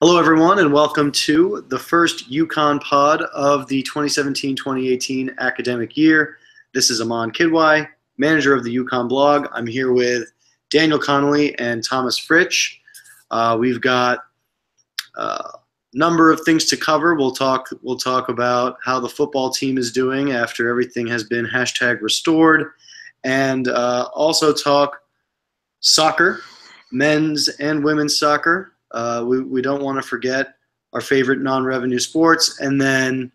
Hello, everyone, and welcome to the first UConn Pod of the 2017-2018 academic year. This is Aman Kidwai, manager of the UConn blog. I'm here with Daniel Connolly and Thomas Fritsch. We've got a number of things to cover. We'll talk about how the football team is doing after everything has been #restored, and also talk soccer, men's and women's soccer. We don't want to forget our favorite non-revenue sports, and then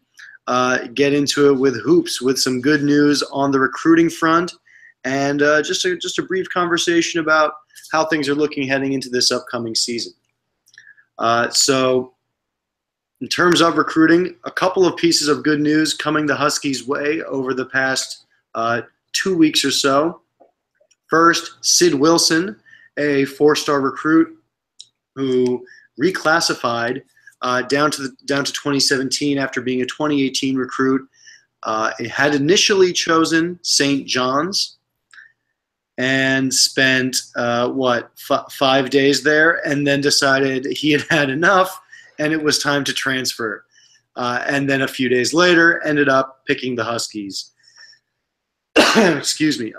get into it with hoops, with some good news on the recruiting front, and just a brief conversation about how things are looking heading into this upcoming season. So in terms of recruiting, a couple of pieces of good news coming the Huskies' way over the past 2 weeks or so. First, Sid Wilson, a four-star recruit who reclassified down to 2017 after being a 2018 recruit. Had initially chosen St. John's and spent 5 days there, and then decided he had had enough and it was time to transfer. And then a few days later ended up picking the Huskies. Excuse me.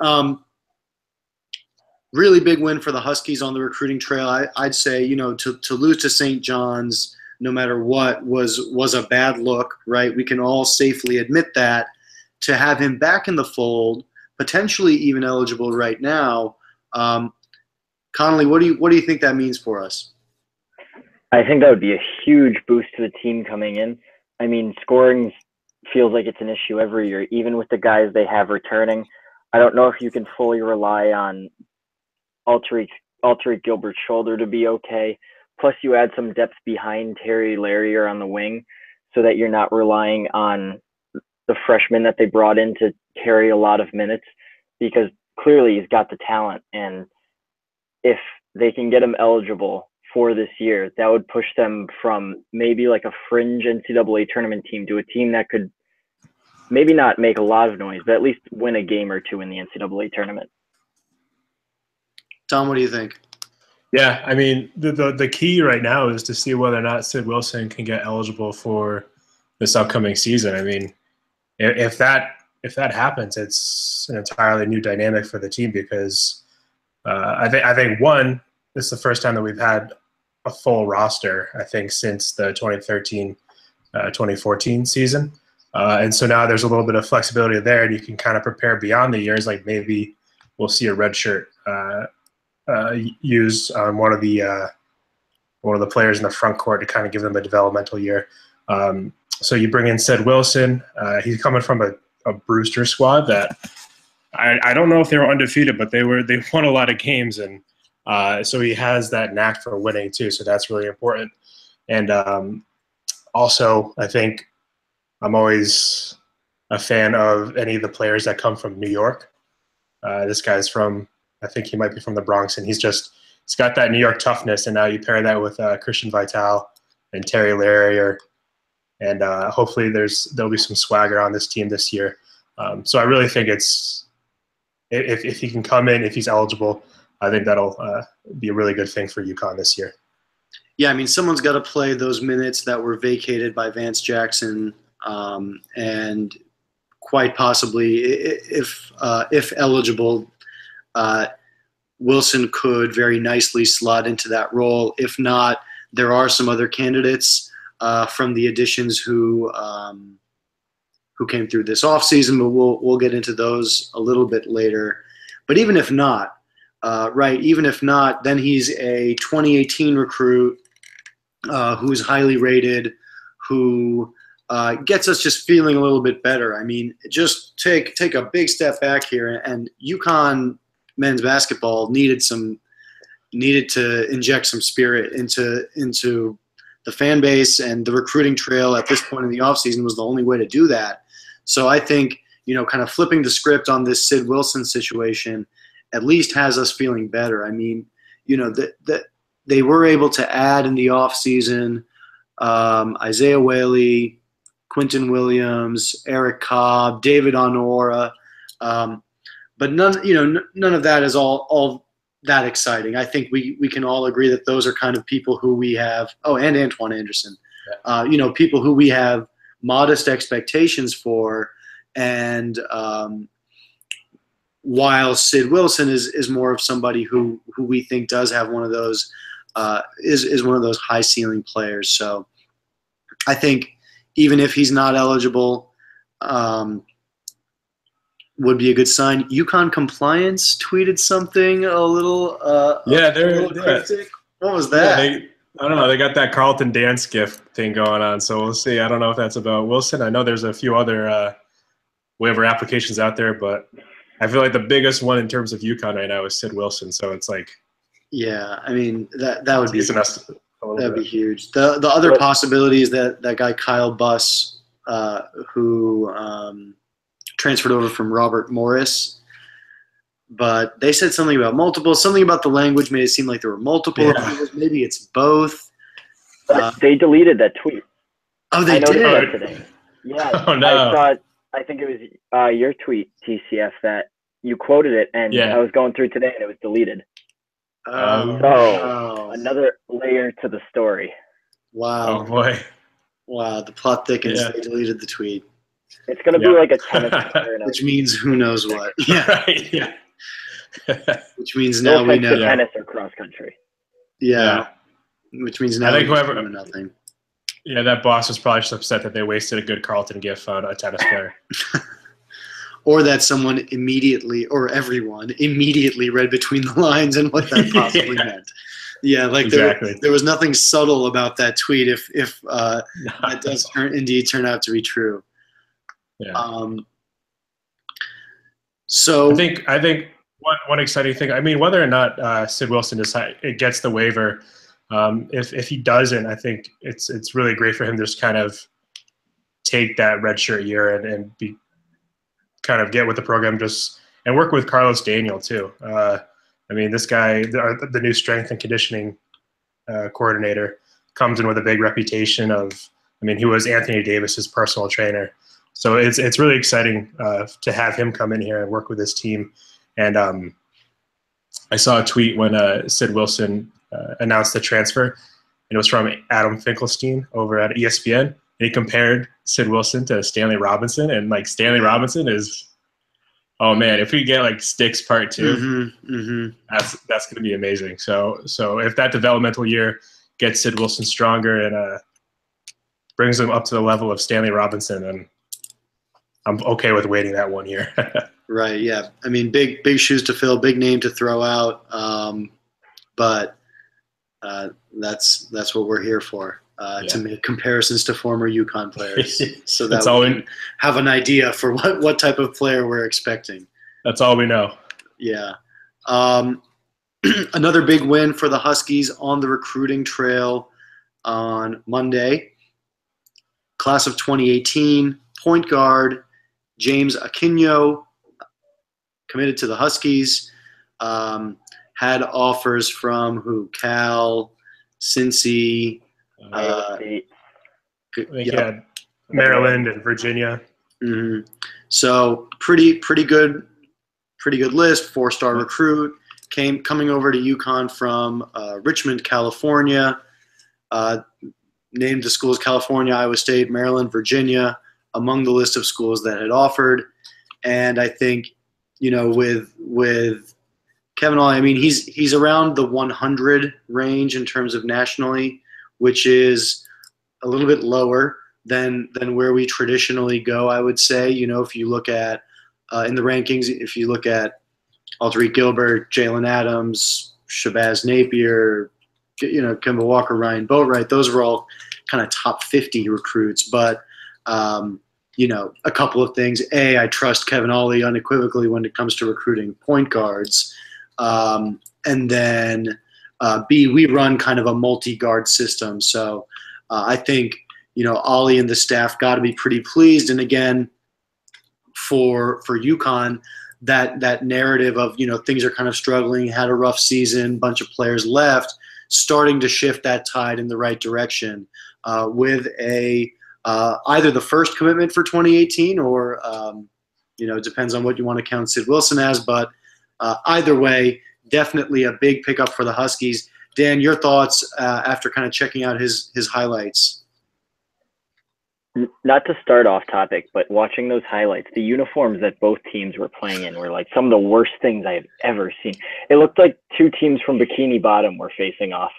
Really big win for the Huskies on the recruiting trail. I'd say, to lose to St. John's, no matter what, was a bad look, right? We can all safely admit that. To have him back in the fold, potentially even eligible right now, Connolly, what do you think that means for us? I think that would be a huge boost to the team coming in. I mean, scoring feels like it's an issue every year, even with the guys they have returning. I don't know if you can fully rely on Alterique Gilbert's shoulder to be okay. Plus, you add some depth behind Terry Larrier on the wing so that you're not relying on the freshman that they brought in to carry a lot of minutes, because clearly he's got the talent. And if they can get him eligible for this year, that would push them from maybe like a fringe NCAA tournament team to a team that could maybe not make a lot of noise, but at least win a game or two in the NCAA tournament. Tom, what do you think? Yeah, I mean, the key right now is to see whether or not Sid Wilson can get eligible for this upcoming season. I mean, if that happens, it's an entirely new dynamic for the team, because I think one, this is the first time that we've had a full roster, I think, since the 2013-2014 season. And so now there's a little bit of flexibility there, and you can kind of prepare beyond the years. Like maybe we'll see a red shirt used on one of the players in the front court to kind of give them a developmental year. So you bring in Sid Wilson. He's coming from a Brewster squad that I don't know if they were undefeated, but they won a lot of games, and so he has that knack for winning too. So that's really important. And also, I think I'm always a fan of any of the players that come from New York. This guy's from, I think he might be from the Bronx, and he's got that New York toughness, and now you pair that with Christian Vital and Terry Larrier, and hopefully there'll be some swagger on this team this year. So I really think if he can come in, if he's eligible, I think that'll be a really good thing for UConn this year. Yeah, I mean, someone's got to play those minutes that were vacated by Vance Jackson, and quite possibly, if eligible, Wilson could very nicely slot into that role. If not, there are some other candidates from the additions who came through this offseason, but we'll get into those a little bit later. But even if not, then he's a 2018 recruit who's highly rated, who gets us just feeling a little bit better. I mean, just take a big step back here, and UConn men's basketball needed to inject some spirit into the fan base, and the recruiting trail at this point in the offseason was the only way to do that. So I think, kind of flipping the script on this Sid Wilson situation at least has us feeling better. I mean, that they were able to add in the offseason Isaiah Whaley, Quinton Williams, Eric Cobb, David Honora, but none of that is all that exciting. I think we can all agree that those are kind of people who we have. Oh, and Antoine Anderson, people who we have modest expectations for, and while Sid Wilson is more of somebody who we think does have one of those is one of those high ceiling players. So I think even if he's not eligible, would be a good sign. UConn Compliance tweeted something a little cryptic. What was that? Yeah, I don't know. They got that Carlton dance gift thing going on, so we'll see. I don't know if that's about Wilson. I know there's a few other waiver applications out there, but I feel like the biggest one in terms of UConn right now is Sid Wilson. So it's like, yeah, I mean that would be that'd be huge. The other possibility is that guy Kyle Buss, who transferred over from Robert Morris, but they said something about multiple. Something about the language made it seem like there were multiple. Yeah. Maybe it's both. They deleted that tweet. Oh, they did that today. Yeah, oh, no. I saw it. I think it was your tweet, TCF, that you quoted it, and I was going through today, and it was deleted. Another layer to the story. Wow. Oh, boy. Wow, the plot thickens. They deleted the tweet. It's going to be like a tennis player. Which means who knows what. Yeah. Right, yeah. Which means now we know. Tennis or cross country. Yeah. Which means now I think whoever know nothing. Yeah, that boss was probably just upset that they wasted a good Carlton gift on a tennis player. Or that someone immediately, or everyone immediately read between the lines and what that possibly meant. Yeah, like exactly. there was nothing subtle about that tweet if that does indeed turn out to be true. Yeah. So I think one exciting thing. I mean, whether or not Sid Wilson gets the waiver, if he doesn't, I think it's really great for him to just kind of take that redshirt year and be kind of get with the program and work with Carlos Daniel too. I mean, this guy, the new strength and conditioning coordinator, comes in with a big reputation of. I mean, he was Anthony Davis's personal trainer. So it's really exciting to have him come in here and work with his team. And I saw a tweet when Sid Wilson announced the transfer, and it was from Adam Finkelstein over at ESPN. And he compared Sid Wilson to Stanley Robinson, and like Stanley Robinson is, oh man, if we get like Sticks Part 2, that's going to be amazing. So if that developmental year gets Sid Wilson stronger and brings him up to the level of Stanley Robinson, then I'm okay with waiting that 1 year. Right. Yeah. I mean, big shoes to fill, big name to throw out. But that's what we're here for, to make comparisons to former UConn players, so that we can have an idea for what type of player we're expecting. That's all we know. Yeah. Another big win for the Huskies on the recruiting trail on Monday. Class of 2018, point guard James Akinyo committed to the Huskies. Had offers from Cal, Cincy, Maryland and Virginia. Mm-hmm. So pretty good list. 4-star recruit coming over to UConn from Richmond, California. Named the schools California, Iowa State, Maryland, Virginia among the list of schools that had offered. And I think, with Kevin Ollie, I mean, he's around the 100 range in terms of nationally, which is a little bit lower than where we traditionally go, I would say. If you look at in the rankings, if you look at Aldrich Gilbert, Jalen Adams, Shabazz Napier, Kemba Walker, Ryan Boatwright, those were all kind of top 50 recruits. But, a couple of things. A, I trust Kevin Ollie unequivocally when it comes to recruiting point guards. And then B, we run kind of a multi-guard system. So I think, Ollie and the staff got to be pretty pleased. And again, for UConn, that narrative of, things are kind of struggling, had a rough season, bunch of players left, starting to shift that tide in the right direction with either the first commitment for 2018 or, it depends on what you want to count Sid Wilson as. But either way, definitely a big pickup for the Huskies. Dan, your thoughts after kind of checking out his highlights? Not to start off topic, but watching those highlights, the uniforms that both teams were playing in were like some of the worst things I have ever seen. It looked like two teams from Bikini Bottom were facing off.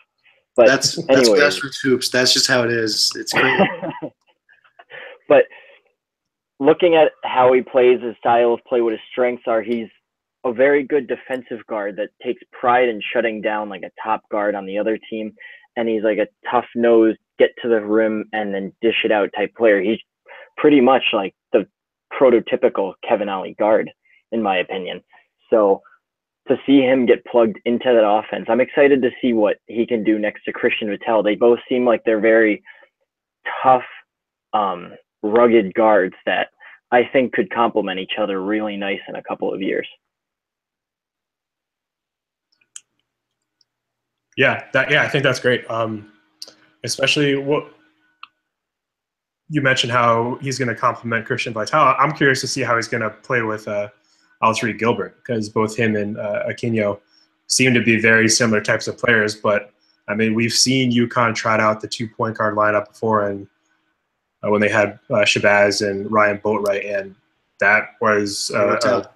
But That's grassroots hoops. That's just how it is. It's crazy. But looking at how he plays, his style of play, what his strengths are, he's a very good defensive guard that takes pride in shutting down like a top guard on the other team. And he's like a tough-nosed, get to the rim and then dish it out type player. He's pretty much like the prototypical Kevin Ollie guard, in my opinion. So to see him get plugged into that offense, I'm excited to see what he can do next to Christian Vittel. They both seem like they're very tough, rugged guards that I think could complement each other really nice in a couple of years. Yeah, I think that's great. Especially what you mentioned, how he's going to complement Christian Vitale. I'm curious to see how he's going to play with Alterique Gilbert, because both him and Aquino seem to be very similar types of players. But I mean, we've seen UConn trot out the 2-point guard lineup before, and when they had Shabazz and Ryan Boatwright, and that was that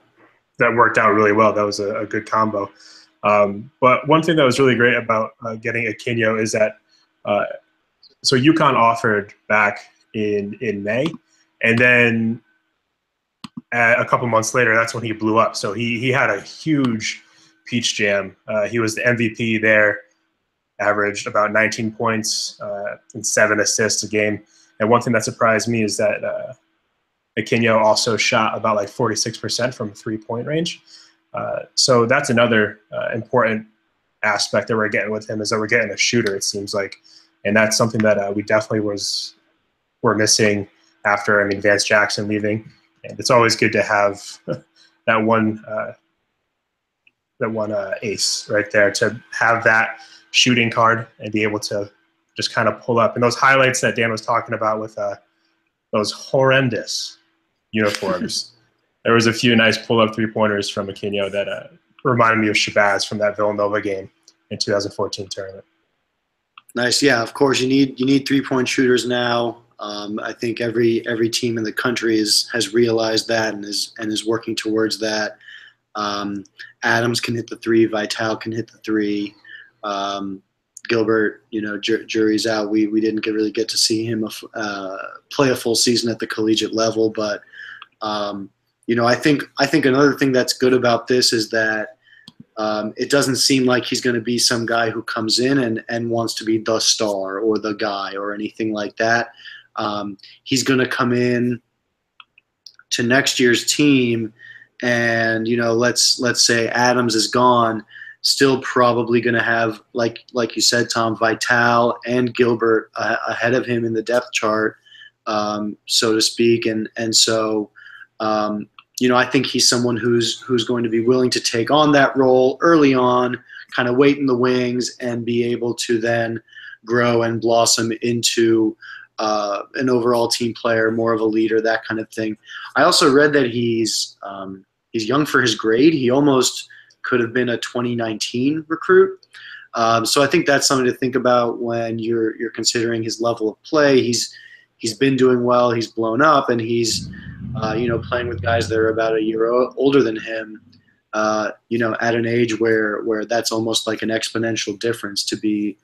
worked out really well. That was a good combo. But one thing that was really great about getting Aquino is that so UConn offered back in May, and then a couple months later, that's when he blew up. So he had a huge peach jam. He was the MVP there, averaged about 19 points and 7 assists a game. And one thing that surprised me is that Aquino also shot about like 46% from 3-point range. So that's another important aspect that we're getting with him, is that we're getting a shooter, it seems like. And that's something that we definitely were missing after, Vance Jackson leaving. And it's always good to have that one ace right there, to have that shooting card and be able to just kind of pull up. And those highlights that Dan was talking about with those horrendous uniforms, there was a few nice pull-up three-pointers from Aquino that reminded me of Shabazz from that Villanova game in 2014 tournament. Nice, yeah. Of course, you need 3-point shooters now. I think every team in the country has realized that and is working towards that. Adams can hit the 3. Vitale can hit the 3. Gilbert, jury's out. We didn't really get to see him play a full season at the collegiate level, but I think another thing that's good about this is that it doesn't seem like he's going to be some guy who comes in and wants to be the star or the guy or anything like that. He's going to come in to next year's team, and let's say Adams is gone, still probably going to have, like you said, Tom, Vitale and Gilbert ahead of him in the depth chart, so to speak, and so. I think he's someone who's going to be willing to take on that role early on, kind of wait in the wings, and be able to then grow and blossom into an overall team player, more of a leader, that kind of thing. I also read that he's young for his grade. He almost could have been a 2019 recruit. So I think that's something to think about when you're considering his level of play. He's been doing well. He's blown up, and he's playing with guys that are about a year older than him. At an age where that's almost like an exponential difference to be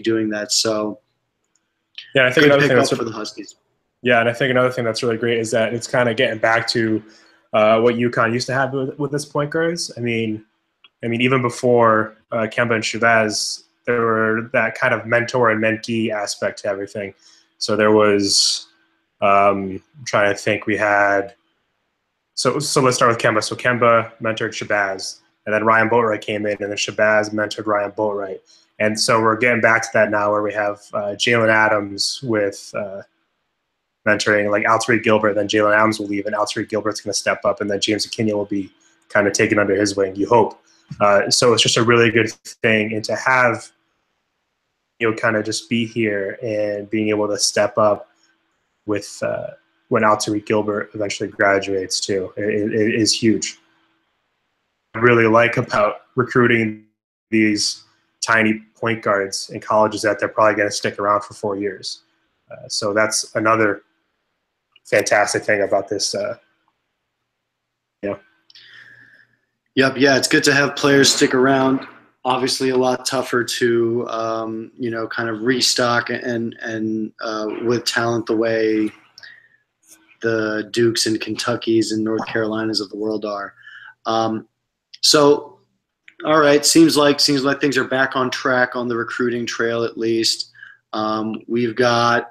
doing that. So yeah, I think another thing that's for the Huskies. Yeah, and I think another thing that's really great is that it's kind of getting back to what UConn used to have with its point guards. I mean, even before Kemba and Shabazz, there were that kind of mentor and mentee aspect to everything. So there was, I'm trying to think, we had, so let's start with Kemba. So Kemba mentored Shabazz, and then Ryan Boatwright came in, and then Shabazz mentored Ryan Boatwright. And so we're getting back to that now, where we have Jalen Adams with mentoring like Alterique Gilbert, then Jalen Adams will leave, and Alterique Gilbert's going to step up, and then James Aquino will be kind of taken under his wing, you hope. So it's just a really good thing, and to have, kind of just be here and being able to step up with when Alterique Gilbert eventually graduates too, it is huge. really like about recruiting these tiny point guards in college is that they're probably going to stick around for 4 years. So that's another fantastic thing about this. Yep. Yeah, it's good to have players stick around. Obviously, a lot tougher to kind of restock and with talent the way the Dukes and Kentuckys and North Carolinas of the world are. So, all right, seems like things are back on track on the recruiting trail at least. We've got,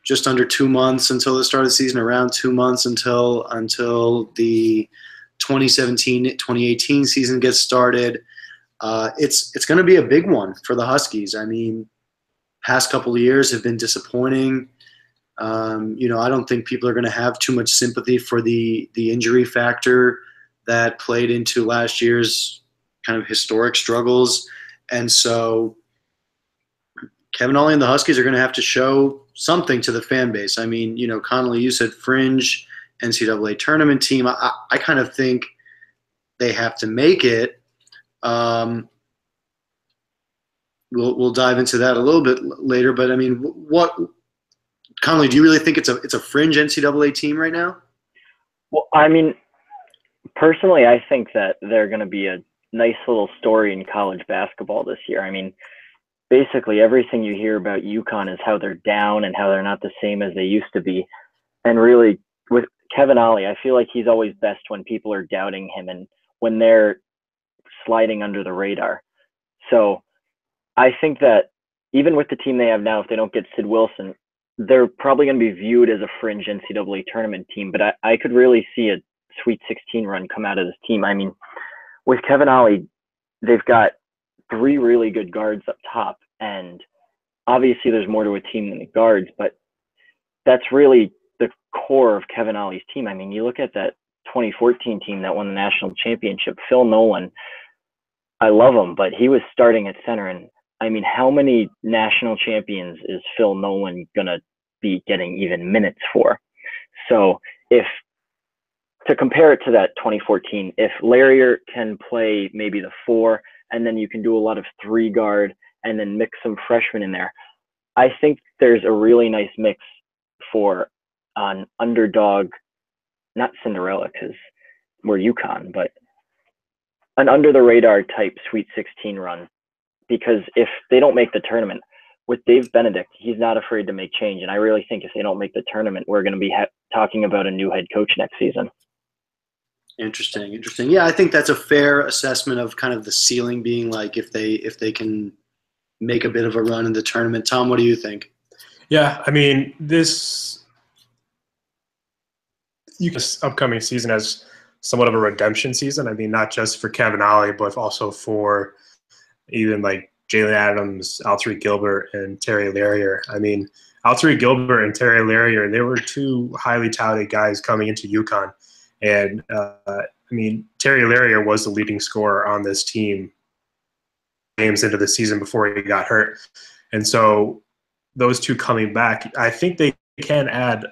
just under 2 months until the start of the season, around 2 months until the 2017-2018 season gets started. It's going to be a big one for the Huskies. I mean, past couple of years have been disappointing. I don't think people are going to have too much sympathy for the injury factor that played into last year's kind of historic struggles. And so Kevin Ollie and the Huskies are going to have to show something to the fan base. I mean, Connolly, you said fringe NCAA tournament team. I kind of think they have to make it. We'll dive into that a little bit later. But I mean, Connolly, do you really think it's a fringe NCAA team right now? Well, I mean, personally, I think that they're going to be a nice little story in college basketball this year. I mean, basically everything you hear about UConn is how they're down and how they're not the same as they used to be. And really, with Kevin Ollie, I feel like he's always best when people are doubting him and when they're sliding under the radar. So I think that even with the team they have now, if they don't get Sid Wilson, they're probably going to be viewed as a fringe NCAA tournament team. But I could really see a Sweet 16 run come out of this team. I mean, with Kevin Ollie, they've got 3 really good guards up top. And obviously there's more to a team than the guards, but that's really the core of Kevin Ollie's team. I mean, you look at that 2014 team that won the national championship, Phil Nolan, I love him, but he was starting at center. And I mean, how many national champions is Phil Nolan going to be getting even minutes for? So to compare it to that 2014, if Larrier can play maybe the 4, and then you can do a lot of 3 guard and then mix some freshmen in there, I think there's a really nice mix for an underdog, not Cinderella because we're UConn, but an under the radar type Sweet 16 run. Because if they don't make the tournament, with Dave Benedict, he's not afraid to make change. And I really think if they don't make the tournament, we're going to be talking about a new head coach next season. Interesting. Yeah, I think that's a fair assessment of kind of the ceiling being like if they can make a bit of a run in the tournament. Tom, what do you think? Yeah, I mean, this upcoming season as somewhat of a redemption season. I mean, not just for Kevin Ollie, but also for even like Jalen Adams, Alterique Gilbert, and Terry Larrier. I mean, Alterique Gilbert and Terry Larrier, they were 2 highly touted guys coming into UConn. And, I mean, Terry Larrier was the leading scorer on this team games into the season before he got hurt. And so those 2 coming back, I think they can add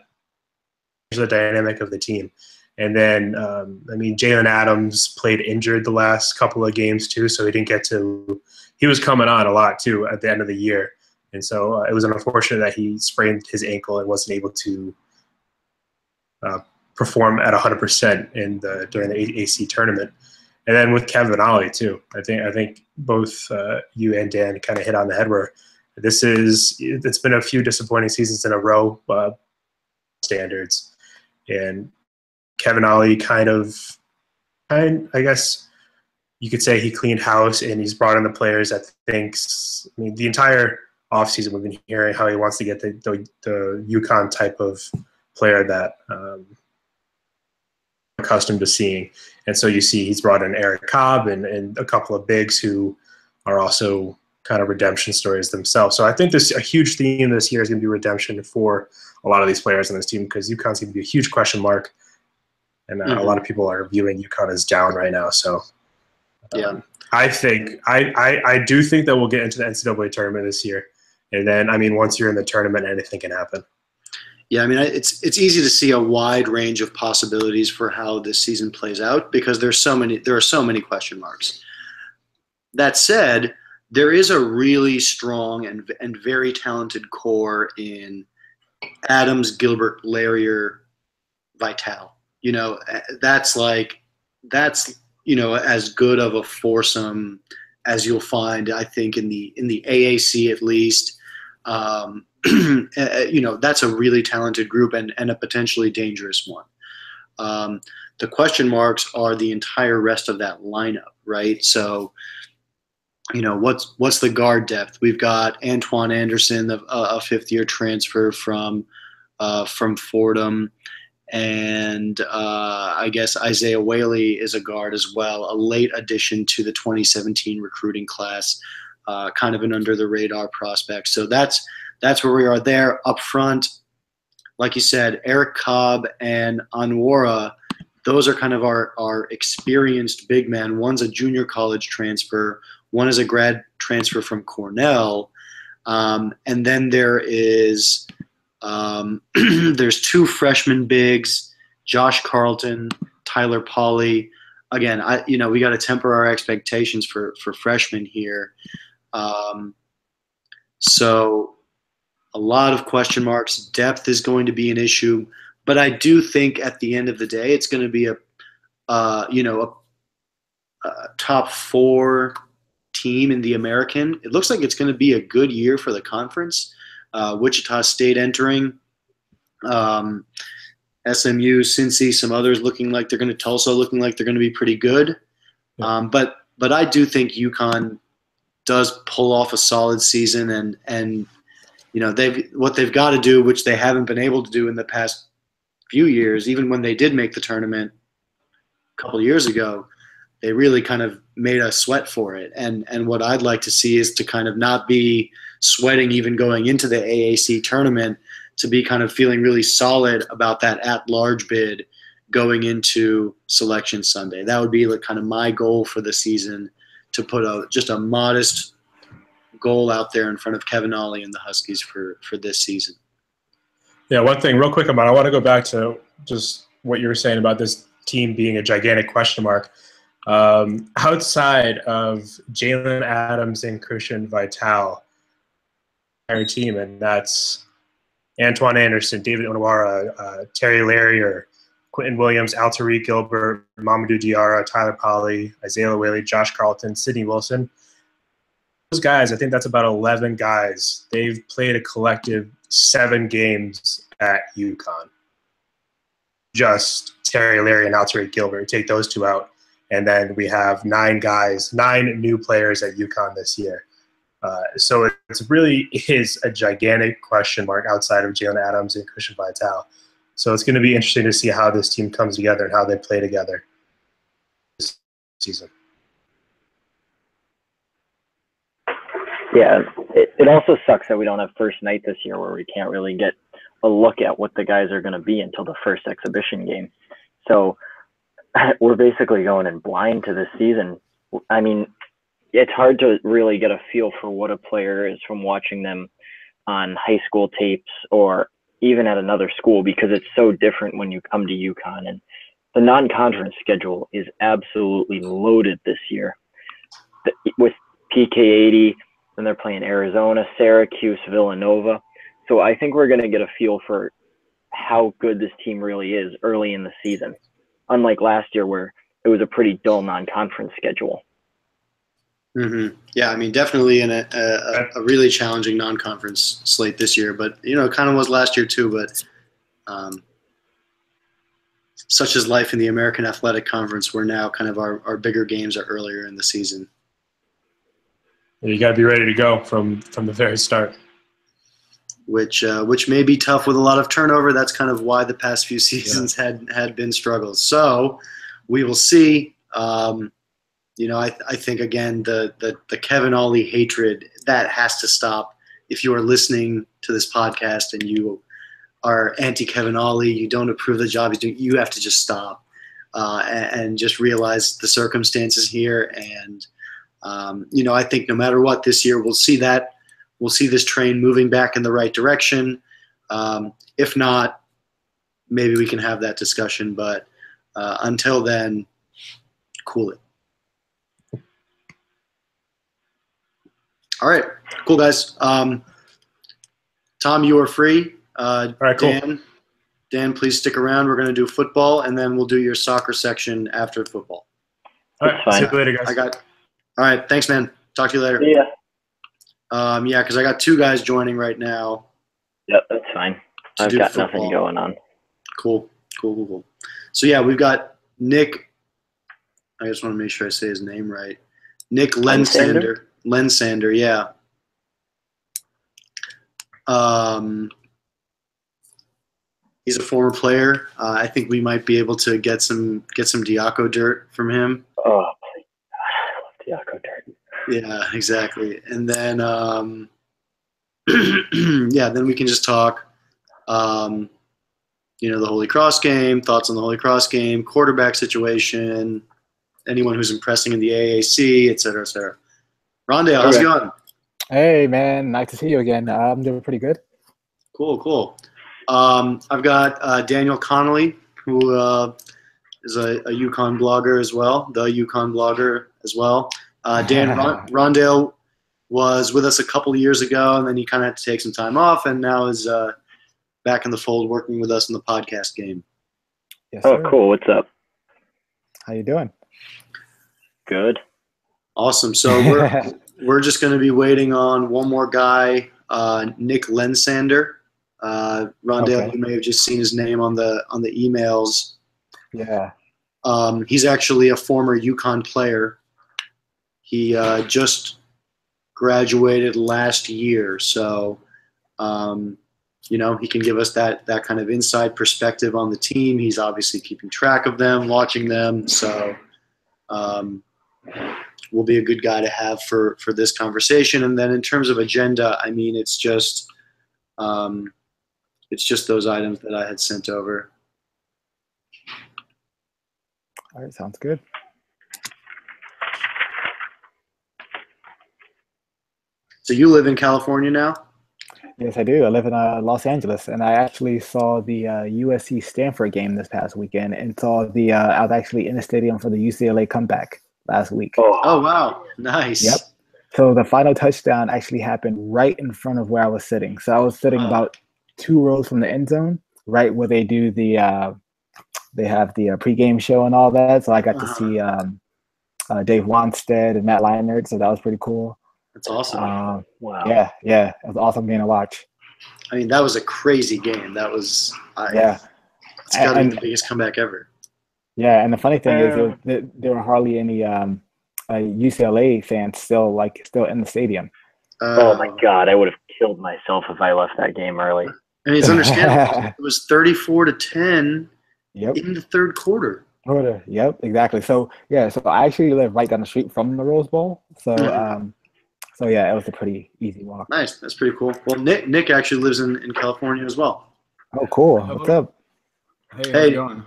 to the dynamic of the team. And then, I mean, Jalen Adams played injured the last couple of games too, so he didn't get to – he was coming on a lot too at the end of the year. And so it was unfortunate that he sprained his ankle and wasn't able to perform at 100% during the AC tournament. And then with Kevin Ollie too, I think both you and Dan kind of hit on the head where it's been a few disappointing seasons in a row standards. And Kevin Ollie I guess you could say he cleaned house and he's brought in the players that thinks, I mean, the entire offseason we've been hearing how he wants to get the UConn type of player that accustomed to seeing. And so you see he's brought in Eric Cobb and a couple of bigs who are also kind of redemption stories themselves. So I think a huge theme this year is going to be redemption for a lot of these players on this team because UConn's going to be a huge question mark. And a lot of people are viewing UConn as down right now. So I do think that we'll get into the NCAA tournament this year. And then, I mean, once you're in the tournament, anything can happen. Yeah, I mean, it's easy to see a wide range of possibilities for how this season plays out because there are so many question marks. That said, there is a really strong and very talented core in Adams, Gilbert, Larrier, Vital. You know, that's as good of a foursome as you'll find, I think, in the AAC at least. That's a really talented group and a potentially dangerous one. The question marks are the entire rest of that lineup, right? So, what's the guard depth? We've got Antoine Anderson, a fifth-year transfer from Fordham, and I guess Isaiah Whaley is a guard as well, a late addition to the 2017 recruiting class, kind of an under-the-radar prospect. So that's where we are there. Up front, like you said, Eric Cobb and Anwara, those are kind of our experienced big men. One's a junior college transfer. One is a grad transfer from Cornell. And then there is there's two freshman bigs, Josh Carlton, Tyler Pauly. Again, we got to temper our expectations for freshmen here. So a lot of question marks. Depth is going to be an issue, but I do think at the end of the day, it's going to be a top four team in the American. It looks like it's going to be a good year for the conference. Wichita State entering, SMU, Cincy, some others Tulsa looking like they're going to be pretty good. Yeah. But I do think UConn does pull off a solid season and they've got to do, which they haven't been able to do in the past few years, even when they did make the tournament a couple of years ago, they really kind of made us sweat for it. And what I'd like to see is to kind of not be sweating even going into the AAC tournament, to be kind of feeling really solid about that at-large bid going into Selection Sunday. That would be kind of my goal for the season, to put just a modest goal out there in front of Kevin Ollie and the Huskies for this season. Yeah, one thing real quick, I want to go back to just what you were saying about this team being a gigantic question mark. Outside of Jalen Adams and Christian Vital, our team, and that's Antoine Anderson, David Onwara, Terry Larrier, Quentin Williams, Altariq Gilbert, Mamadou Diarra, Tyler Pauly, Isaiah Whaley, Josh Carlton, Sidney Wilson. Those guys, I think that's about 11 guys. They've played a collective 7 games at UConn. Just Terry Larrier and Altariq Gilbert. Take those two out, and then we have 9 new players at UConn this year. So it really is a gigantic question mark outside of Jalen Adams and Christian Vital. So it's going to be interesting to see how this team comes together and how they play together this season. Yeah, it also sucks that we don't have first night this year, where we can't really get a look at what the guys are going to be until the first exhibition game. So we're basically going in blind to this season. I mean, it's hard to really get a feel for what a player is from watching them on high school tapes or even at another school, because it's so different when you come to UConn. And the non-conference schedule is absolutely loaded this year. With PK80, and they're playing Arizona, Syracuse, Villanova. So I think we're going to get a feel for how good this team really is early in the season, unlike last year where it was a pretty dull non-conference schedule. Mm-hmm. Yeah, I mean, definitely in a really challenging non-conference slate this year, but it kind of was last year too. But such is life in the American Athletic Conference, where now kind of our bigger games are earlier in the season. You got to be ready to go from the very start. Which may be tough with a lot of turnover. That's kind of why the past few seasons had been struggles. So we will see. I think, again, the Kevin Ollie hatred, that has to stop. If you are listening to this podcast and you are anti-Kevin Ollie, you don't approve of the job he's doing, you have to just stop and just realize the circumstances here. And, I think no matter what this year, we'll see this train moving back in the right direction. If not, maybe we can have that discussion. But until then, cool it. All right, cool guys. Tom, you are free. All right, cool. Dan, please stick around. We're going to do football, and then we'll do your soccer section after football. All right, see you later, guys. All right, thanks, man. Talk to you later. Yeah. Yeah, because I got 2 guys joining right now. Yep, that's fine. I've got nothing going on. Cool. So, yeah, we've got Nick. I just want to make sure I say his name right. Nick Lensander. Lensander, yeah. He's a former player. I think we might be able to get some Diaco dirt from him. Oh, I love Diaco dirt. Yeah, exactly. And then, yeah, then we can just talk, the Holy Cross game, thoughts on the Holy Cross game, quarterback situation, anyone who's impressing in the AAC, et cetera, et cetera. Rondale, how's it going? Hey, man. Nice to see you again. I'm doing pretty good. Cool. I've got Daniel Connolly, who is a UConn blogger as well, the UConn blogger as well. Rondale was with us a couple of years ago, and then he kind of had to take some time off, and now is back in the fold working with us in the podcast game. Yes, oh, sir. Cool. What's up? How you doing? Good. Awesome. So we're just going to be waiting on one more guy, Nick Lensander. Rondale, You may have just seen his name on the emails. Yeah. He's actually a former UConn player. He just graduated last year, so he can give us that kind of inside perspective on the team. He's obviously keeping track of them, watching them, so will be a good guy to have for this conversation. And then in terms of agenda, I mean, it's just those items that I had sent over. All right, sounds good. So you live in California now? Yes, I do. I live in Los Angeles, and I actually saw the USC Stanford game this past weekend, and saw I was actually in the stadium for the UCLA comeback last week. Oh wow, nice. Yep. So the final touchdown actually happened right in front of where I was sitting. So I was sitting about 2 rows from the end zone, right where they do they have the pregame show and all that. So I got to see Dave Wanstead and Matt Leinart. So that was pretty cool. That's awesome. Wow. Yeah, it was an awesome game to watch. I mean, that was a crazy game. That was it's got to be the biggest comeback ever. Yeah, and the funny thing is there were hardly any UCLA fans still in the stadium. Oh my God, I would have killed myself if I left that game early. And it's understandable. It was 34-10 in the third quarter. Yep, exactly. So I actually live right down the street from the Rose Bowl. So it was a pretty easy walk. Nice, that's pretty cool. Well, Nick actually lives in California as well. Oh, cool. What's up? Hey, how's it going?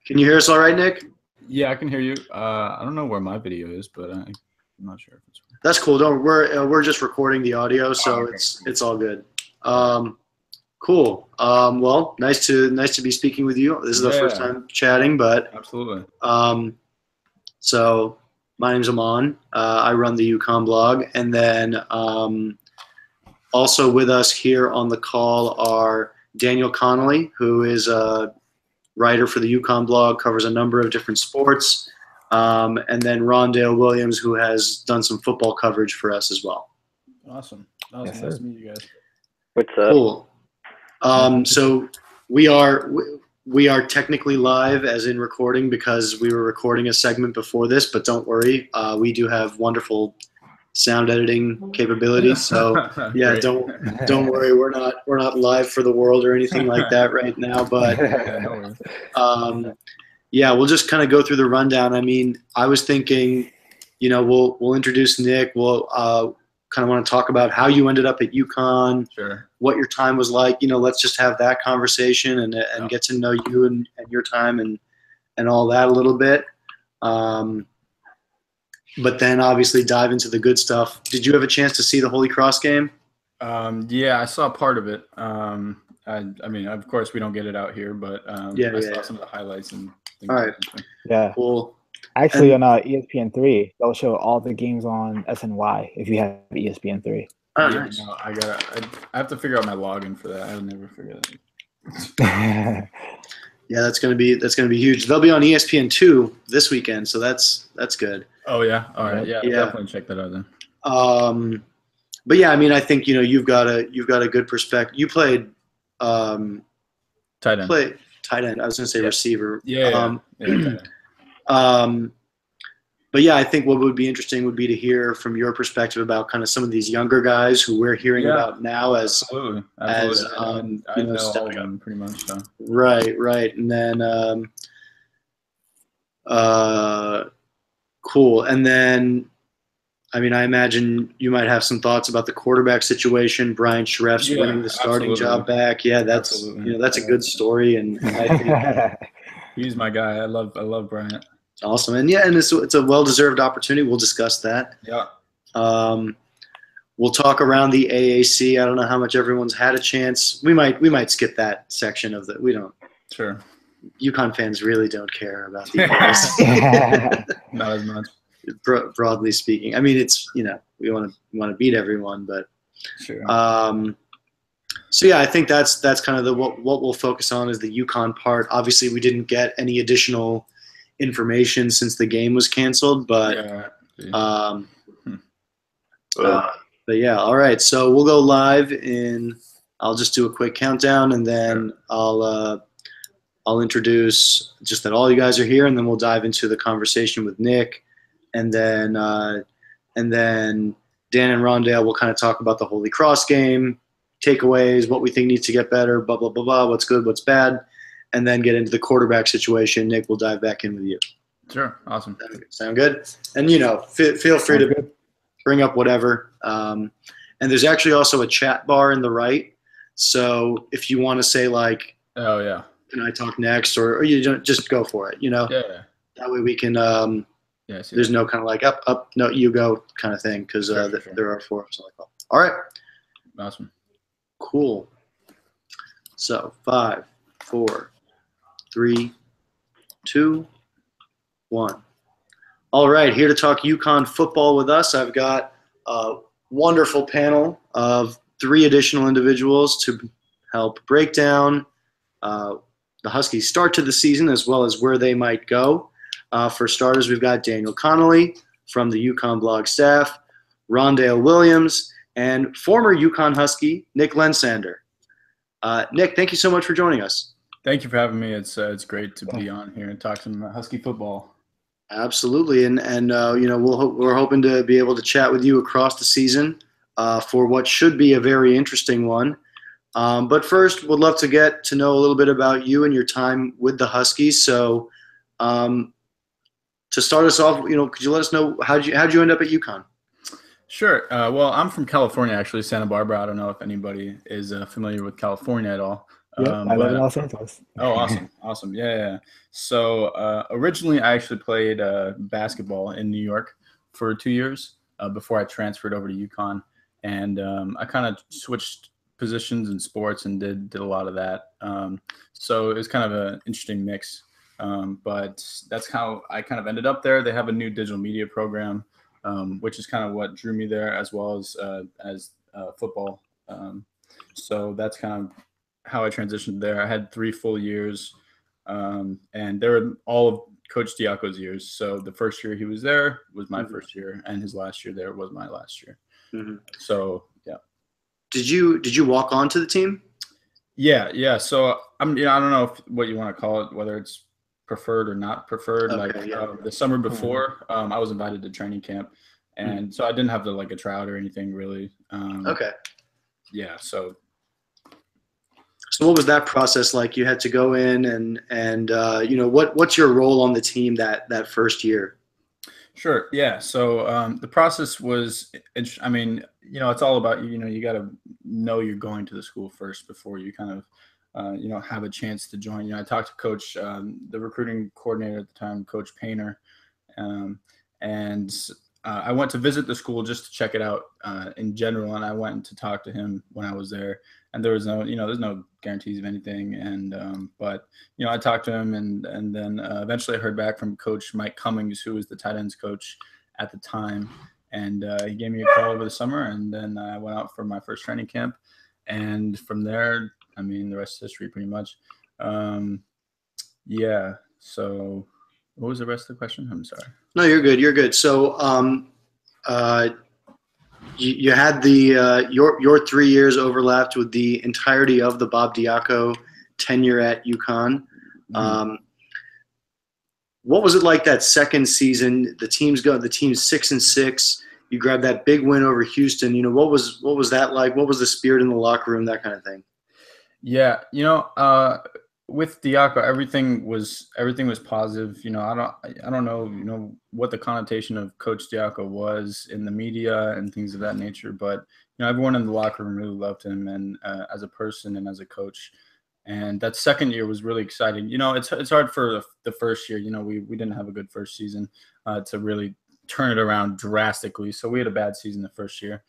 Can you hear us all right, Nick? Yeah, I can hear you. I don't know where my video is, but I'm not sure if it's. That's cool. We're just recording the audio, so it's all good. Cool. Well, nice to be speaking with you. This is the first time chatting, but absolutely. So my name's Aman. I run the UConn blog, and then also with us here on the call are Daniel Connolly, who is a writer for the UConn blog, covers a number of different sports, and then Rondale Williams, who has done some football coverage for us as well. Awesome. Nice to meet you guys. What's up? Cool. So we are technically live, as in recording, because we were recording a segment before this, but don't worry, we do have wonderful sound editing capabilities. So yeah, don't worry, we're not live for the world or anything like that right now. But we'll just kind of go through the rundown. I mean, I was thinking, we'll introduce Nick. We'll kind of want to talk about how you ended up at UConn, what your time was like. Let's just have that conversation and get to know you and your time and all that a little bit. But then obviously dive into the good stuff. Did you have a chance to see the Holy Cross game? Yeah, I saw part of it. I mean, of course, we don't get it out here, but I saw some of the highlights and things. All right. Yeah. Cool. Actually, on ESPN3, they'll show all the games on SNY if you have ESPN3. Oh, Yeah, nice. no, I have to figure out my login for that. I would never figure that. Yeah, that's gonna be huge. They'll be on ESPN2 this weekend, so that's good. Oh yeah, all right, yeah, definitely check that out then. But yeah, I mean, I think you've got a good perspective. You played tight end. Tight end. I was gonna say receiver. Yeah. Tight end. But yeah, I think what would be interesting would be to hear from your perspective about kind of some of these younger guys who we're hearing about now as absolutely. I know all of them pretty much. So. Right, and then cool, and then I mean, I imagine you might have some thoughts about the quarterback situation. Brian Shreff's winning the starting job back. Yeah, that's that's a good story, and I think he's my guy. I love Brian. Awesome, and it's a well-deserved opportunity. We'll discuss that. Yeah. We'll talk around the AAC. I don't know how much everyone's had a chance. We might skip that section of the. We don't. Sure. UConn fans really don't care about the AAC. Not as much. Broadly speaking, I mean, it's we want to beat everyone, but sure. So yeah, I think that's kind of what we'll focus on is the UConn part. Obviously, we didn't get any additional information since the game was canceled, but but yeah, all right. So we'll go live I'll just do a quick countdown, and then I'll introduce just that all you guys are here, and then we'll dive into the conversation with Nick, and then Dan and Rondale will kind of talk about the Holy Cross game, takeaways, what we think needs to get better, blah blah blah blah, what's good, what's bad. And then get into the quarterback situation. Nick will dive back in with you. Sure. Awesome. Sound good? And, feel free to bring up whatever. And there's actually also a chat bar in the right. So if you want to say, like, oh, yeah, can I talk next? Or you don't, just go for it, Yeah. That way we can there's no kind of like up, no, you go kind of thing because there are four of us. All right. Awesome. Cool. So 5, 4, 3, 2, 1. All right, here to talk UConn football with us. I've got a wonderful panel of 3 additional individuals to help break down the Huskies' start to the season as well as where they might go. For starters, we've got Daniel Connolly from the UConn blog staff, Rondale Williams, and former UConn Husky Nick Lensander. Nick, thank you so much for joining us. Thank you for having me. It's great to be on here and talk some Husky football. Absolutely, and we're hoping to be able to chat with you across the season for what should be a very interesting one. But first, would love to get to know a little bit about you and your time with the Huskies. So, to start us off, could you let us know how'd you end up at UConn? Sure. Well, I'm from California, actually, Santa Barbara. I don't know if anybody is familiar with California at all. Yeah, I live in Los Angeles. Oh, awesome. Yeah. So originally, I actually played basketball in New York for 2 years before I transferred over to UConn, and I kind of switched positions in sports and did a lot of that. So it was kind of an interesting mix, but that's how I kind of ended up there. They have a new digital media program, which is kind of what drew me there, as well as football. So that's kind of how I transitioned there. I had 3 full years, and they were all of Coach Diaco's years. So the first year he was there was my first year, and his last year there was my last year. Mm-hmm. So yeah. Did you walk onto the team? Yeah. So I don't know what you want to call it, whether it's preferred or not preferred. Okay, the summer before, I was invited to training camp, and so I didn't have to a tryout or anything really. Okay. Yeah. So what was that process like? You had to go in and what's your role on the team that first year? Sure. Yeah. So the process was, it's all about, you got to know you're going to the school first before you kind of, have a chance to join. I talked to Coach, the recruiting coordinator at the time, Coach Painter, and I went to visit the school just to check it out in general, and I went to talk to him when I was there. And there was no, there's no guarantees of anything. And but I talked to him, and then eventually I heard back from Coach Mike Cummings, who was the tight ends coach at the time, and he gave me a call over the summer, and then I went out for my first training camp, and from there, I mean, the rest is history pretty much. Yeah. So, what was the rest of the question? I'm sorry. No, you're good. You're good. So, you had the your 3 years overlapped with the entirety of the Bob Diaco tenure at UConn. What was it like that second season? The team's 6-6. You grabbed that big win over Houston. What was that like? What was the spirit in the locker room? That kind of thing. Yeah, with Diaco, everything was positive. I don't know, what the connotation of Coach Diaco was in the media and things of that nature, but everyone in the locker room really loved him, and as a person and as a coach. And that second year was really exciting. It's hard for the first year. We didn't have a good first season to really turn it around drastically. So we had a bad season the first year.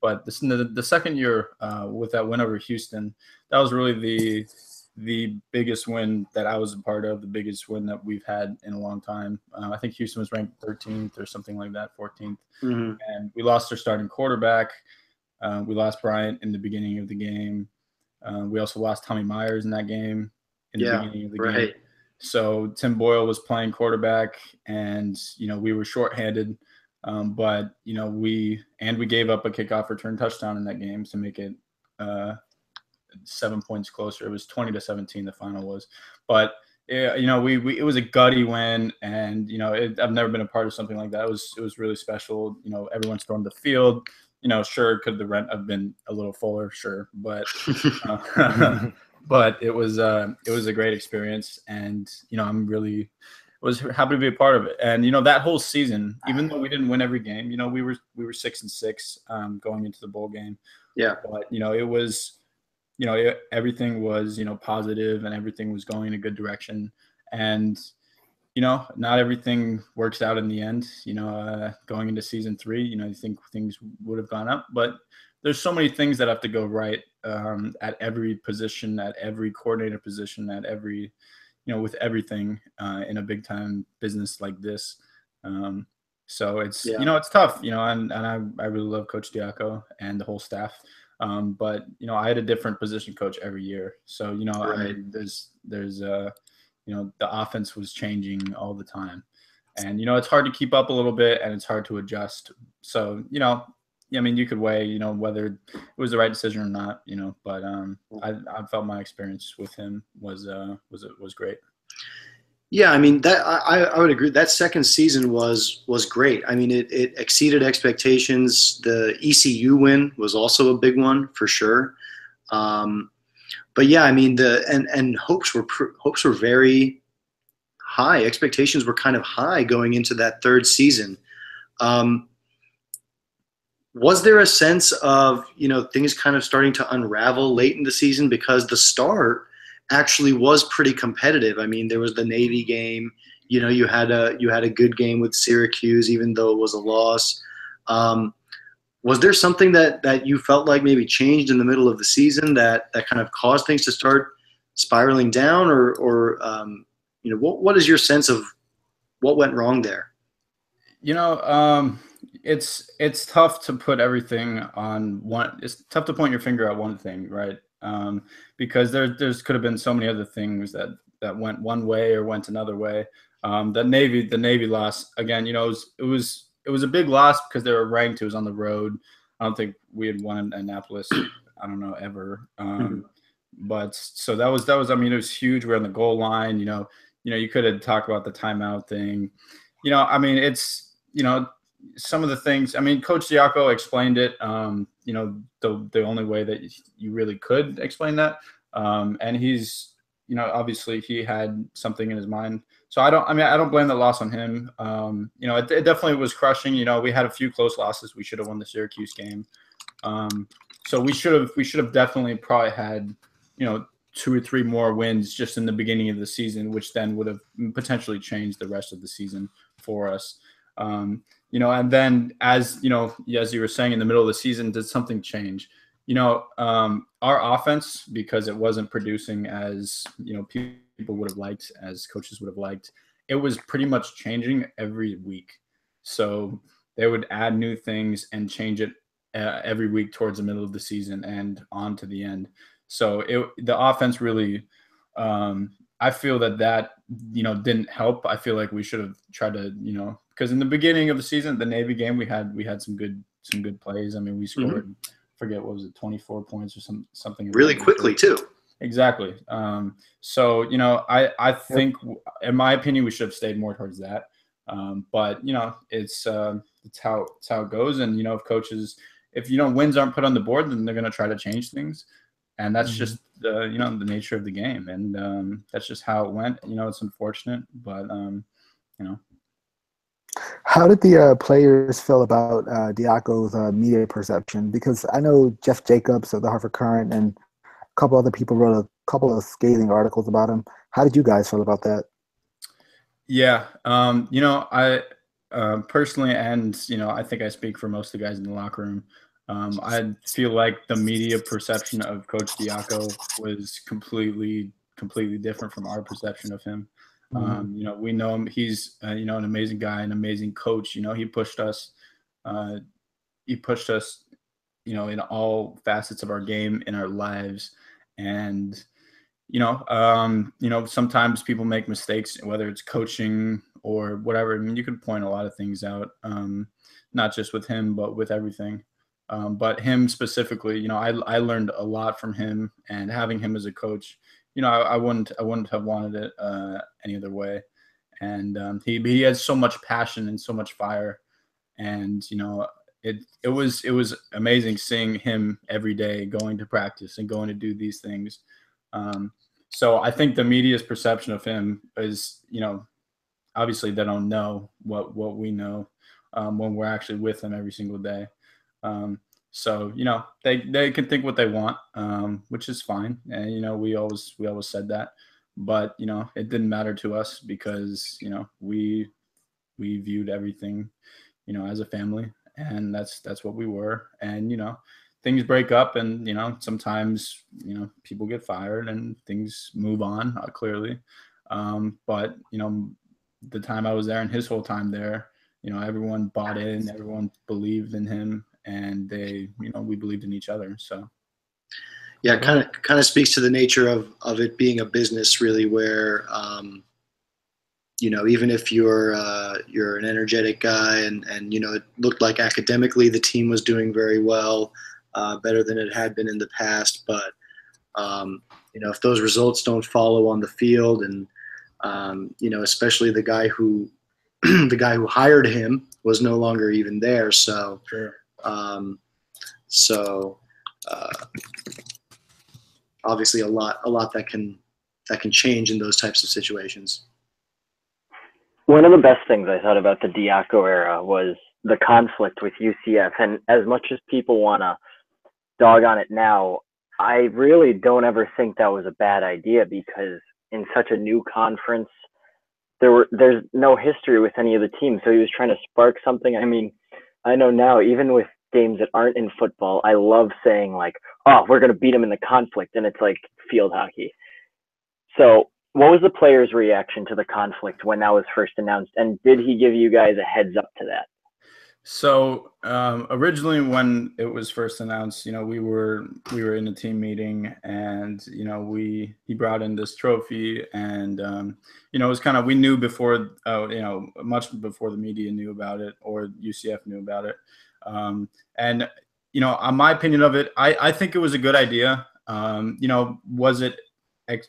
But the second year with that win over Houston, that was really the biggest win that I was a part of, the biggest win that we've had in a long time. I think Houston was ranked 13th or something like that, 14th. And we lost our starting quarterback. We lost Bryant in the beginning of the game. We also lost Tommy Myers in that game the beginning of the game. So Tim Boyle was playing quarterback, and we were shorthanded, but we gave up a kickoff return touchdown in that game to make it 7 points closer. It was 20-17. The final was, but it was a gutty win, and I've never been a part of something like that. It was really special. Everyone stormed the field. Sure, could the rent have been a little fuller? Sure, but but it was a great experience, and I'm really was happy to be a part of it. And that whole season, even though we didn't win every game, we were 6-6 going into the bowl game. Yeah, but it was everything was positive, and everything was going in a good direction. And not everything works out in the end. Going into season 3, you think things would have gone up, but there's so many things that have to go right at every position, at every coordinator position, at every, with everything in a big time business like this. So it's, it's tough, and I really love Coach Diaco and the whole staff. But, I had a different position coach every year. So, there's the offense was changing all the time, and, it's hard to keep up a little bit, and it's hard to adjust. So, you could weigh, whether it was the right decision or not, but I felt my experience with him was great. Yeah, that I would agree. That second season was great. It exceeded expectations. The ECU win was also a big one for sure. But yeah, and hopes were very high. Expectations were kind of high going into that third season. Was there a sense of things kind of starting to unravel late in the season, because the start actually was pretty competitive? There was the Navy game. You had a good game with Syracuse, even though it was a loss. Was there something that you felt like maybe changed in the middle of the season that kind of caused things to start spiraling down, or what is your sense of what went wrong there? It's tough to put everything on one. It's tough to point your finger at one thing, right? Because there's could have been so many other things that went one way or went another way. The Navy loss again. It was a big loss because they were ranked. It was on the road. I don't think we had won Annapolis. I don't know ever. But so that was. It was huge. We're on the goal line. You could have talked about the timeout thing. It's some of the things. Coach Diaco explained it. The only way that you really could explain that. And he's obviously he had something in his mind. So I don't blame the loss on him. It definitely was crushing. We had a few close losses. We should have won the Syracuse game. So we should have definitely probably had 2 or 3 more wins just in the beginning of the season, which then would have potentially changed the rest of the season for us. And then as you were saying, in the middle of the season, did something change? Our offense, because it wasn't producing as, people would have liked, as coaches would have liked, it was pretty much changing every week. So they would add new things and change it every week towards the middle of the season and on to the end. So the offense really, I feel that didn't help. I feel like we should have tried to, because in the beginning of the season, the Navy game, we had some good plays. I mean, we scored, forget what was it, 24 points or something really quickly too. Exactly. So I think, in my opinion, we should have stayed more towards that. But it's how it goes. And if coaches, if wins aren't put on the board, then they're going to try to change things, and that's just the nature of the game, and that's just how it went. It's unfortunate, but How did the players feel about Diaco's media perception? Because I know Jeff Jacobs of the Hartford Courant and a couple other people wrote a couple of scathing articles about him. How did you guys feel about that? Yeah, I personally, and I think I speak for most of the guys in the locker room, I feel like the media perception of Coach Diaco was completely different from our perception of him. We know him. He's an amazing guy, an amazing coach. He pushed us. In all facets of our game, in our lives, and sometimes people make mistakes, whether it's coaching or whatever. I mean, you could point a lot of things out, not just with him, but with everything. But him specifically, I learned a lot from him, and having him as a coach, I wouldn't have wanted it any other way. And he had so much passion and so much fire, and it was amazing seeing him every day going to practice and going to do these things. So I think the media's perception of him is, obviously they don't know what we know when we're actually with him every single day. So they can think what they want, which is fine, and we always said that, but it didn't matter to us because we viewed everything as a family, and that's what we were. And things break up, and sometimes people get fired and things move on, clearly. But the time I was there and his whole time there, everyone bought in, everyone believed in him, and we believed in each other. So yeah, kind of speaks to the nature of it being a business, really, where even if you're an energetic guy, and it looked like academically the team was doing very well, better than it had been in the past, but if those results don't follow on the field, and especially the guy who hired him was no longer even there, so sure. Obviously a lot that can change in those types of situations. One of the best things I thought about the Diaco era was the conflict with UCF. And as much as people want to dog on it now, I really don't ever think that was a bad idea, because in such a new conference, there's no history with any of the teams. So he was trying to spark something. I mean, I know now, even with games that aren't in football, I love saying like, oh, we're going to beat them in the conflict. And it's like field hockey. So what was the players' reaction to the conflict when that was first announced? And did he give you guys a heads up to that? So originally, when it was first announced, we were in a team meeting, and he brought in this trophy, and it was kind of, we knew before, much before the media knew about it or UCF knew about it, and on my opinion of it, I think it was a good idea. Was it?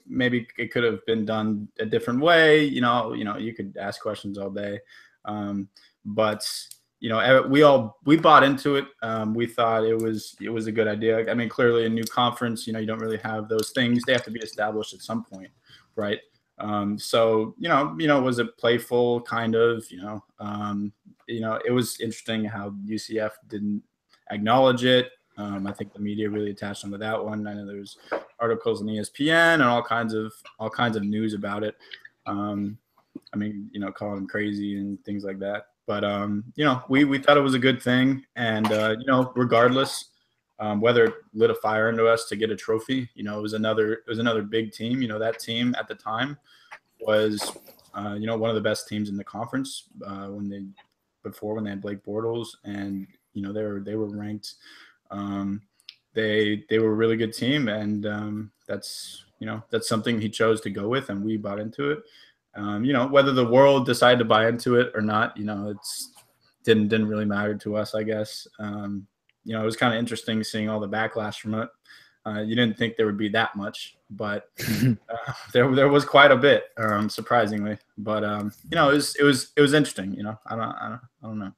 Maybe it could have been done a different way. You could ask questions all day, but we bought into it. We thought it was a good idea. I mean, clearly a new conference, you don't really have those things. They have to be established at some point, right? So was it playful, kind of? It was interesting how UCF didn't acknowledge it. I think the media really attached onto that one. I know there's articles on ESPN and all kinds of news about it. I mean, calling them crazy and things like that. But we thought it was a good thing, and regardless, whether it lit a fire into us to get a trophy, it was another big team. That team at the time was one of the best teams in the conference when they had Blake Bortles, and they were ranked. They were a really good team, and that's something he chose to go with, and we bought into it. Whether the world decided to buy into it or not, it's didn't really matter to us, I guess. It was kind of interesting seeing all the backlash from it. You didn't think there would be that much, but there was quite a bit, surprisingly. But it was interesting. I don't know.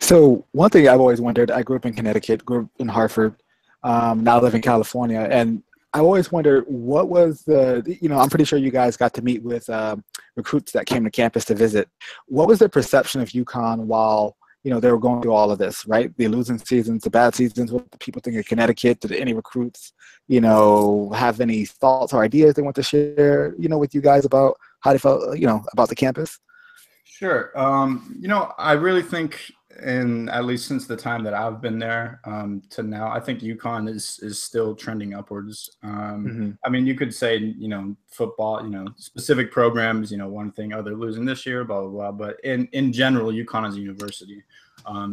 So one thing I've always wondered, I grew up in Connecticut, grew up in Hartford, now live in California, and I always wondered what was I'm pretty sure you guys got to meet with recruits that came to campus to visit. What was their perception of UConn while, they were going through all of this, right? The losing seasons, the bad seasons, what the people think of Connecticut? Did any recruits, have any thoughts or ideas they want to share, with you guys about how they felt, about the campus? Sure. I really think, and at least since the time that I've been there to now, I think UConn is still trending upwards. I mean, you could say, football, specific programs, one thing, they're losing this year, blah, blah, blah. But in general, UConn as a university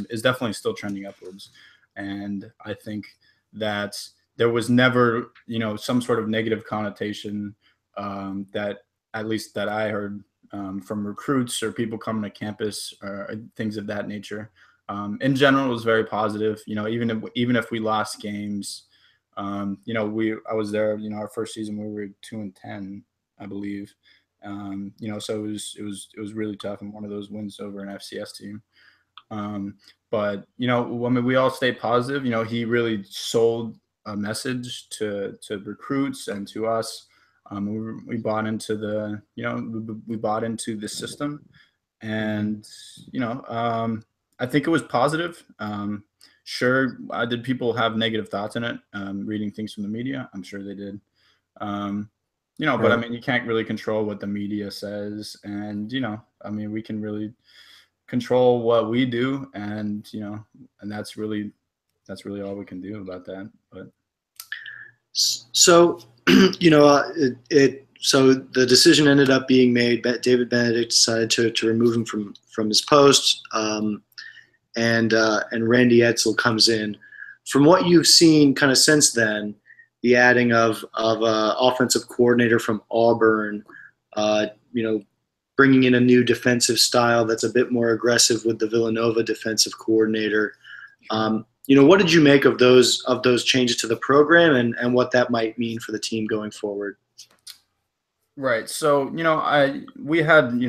is definitely still trending upwards. And I think that there was never, some sort of negative connotation that, at least that I heard, from recruits or people coming to campus or things of that nature. In general, it was very positive. Even if we lost games, I was there. Our first season we were 2-10, I believe. So it was really tough, and one of those wins over an FCS team. But we all stayed positive. He really sold a message to recruits and to us. We bought into we bought into the system, and I think it was positive. Sure, did people have negative thoughts in it? Reading things from the media, I'm sure they did. Right. But I mean, you can't really control what the media says, and we can really control what we do, and and that's really all we can do about that. But so. So the decision ended up being made. David Benedict decided to remove him from his post, and Randy Edsall comes in. From what you've seen, kind of since then, the adding of offensive coordinator from Auburn, bringing in a new defensive style that's a bit more aggressive with the Villanova defensive coordinator. What did you make of those changes to the program and what that might mean for the team going forward? Right. So, we had,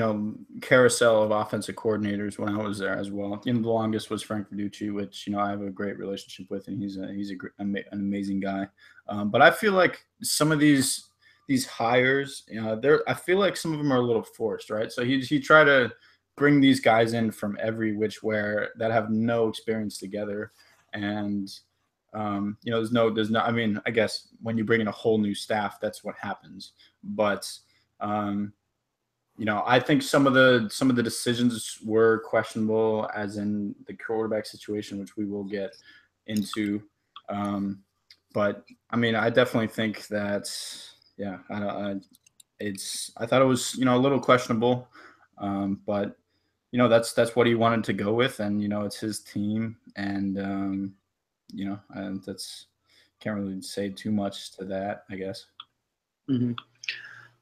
carousel of offensive coordinators when I was there as well. The longest was Frank Verducci, which, I have a great relationship with, and he's an amazing guy. But I feel like some of these hires, I feel like some of them are a little forced, right? So he tried to bring these guys in from every which way that have no experience together. And, there's no, I mean, I guess when you bring in a whole new staff, that's what happens. But, I think some of the decisions were questionable, as in the quarterback situation, which we will get into. But I mean, I definitely think that, yeah, I thought it was, a little questionable, but that's what he wanted to go with, and it's his team, and and that's, can't really say too much to that, I guess. Mm-hmm.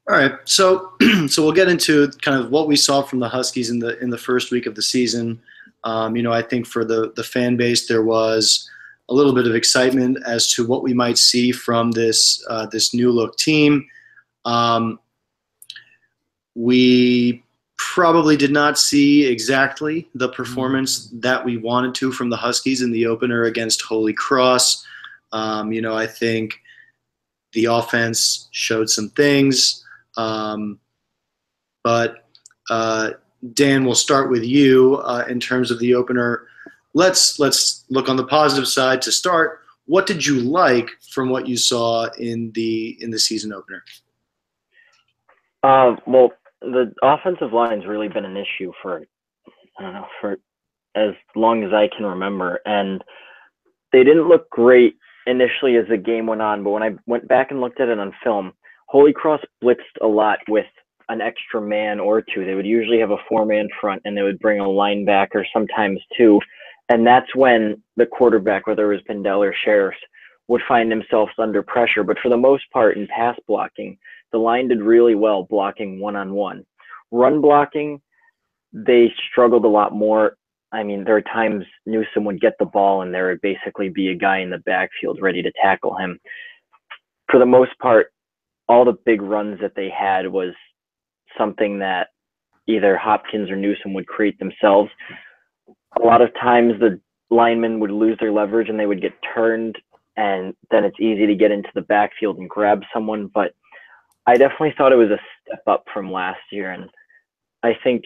All right, so we'll get into kind of what we saw from the Huskies in the first week of the season. I think for the fan base there was a little bit of excitement as to what we might see from this new look team. We probably did not see exactly the performance that we wanted to from the Huskies in the opener against Holy Cross. I think the offense showed some things. But Dan, we'll start with you in terms of the opener. Let's look on the positive side to start. What did you like from what you saw in the season opener? Well, the offensive line's really been an issue for I don't know, for as long as I can remember. And they didn't look great initially as the game went on, but when I went back and looked at it on film, Holy Cross blitzed a lot with an extra man or two. They would usually have a 4-man front, and they would bring a linebacker, sometimes two. And that's when the quarterback, whether it was Pindell or Sheriffs, would find themselves under pressure. But for the most part, in pass blocking, the line did really well blocking one-on-one. Run blocking, they struggled a lot more. I mean, there are times Newsome would get the ball and there would basically be a guy in the backfield ready to tackle him. For the most part, all the big runs that they had was something that either Hopkins or Newsome would create themselves. A lot of times the linemen would lose their leverage and they would get turned, and then it's easy to get into the backfield and grab someone. But I definitely thought it was a step up from last year. And I think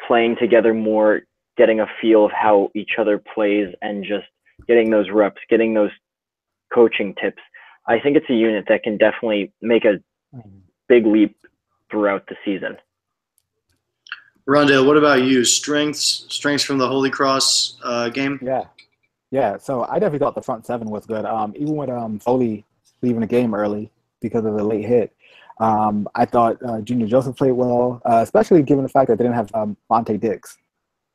playing together more, getting a feel of how each other plays, and just getting those reps, getting those coaching tips, I think it's a unit that can definitely make a big leap throughout the season. Rondale, what about you? Strengths from the Holy Cross game? Yeah. So I definitely thought the front seven was good. Even with Foley leaving the game early because of the late hit, I thought Junior Joseph played well, especially given the fact that they didn't have Monte Dix,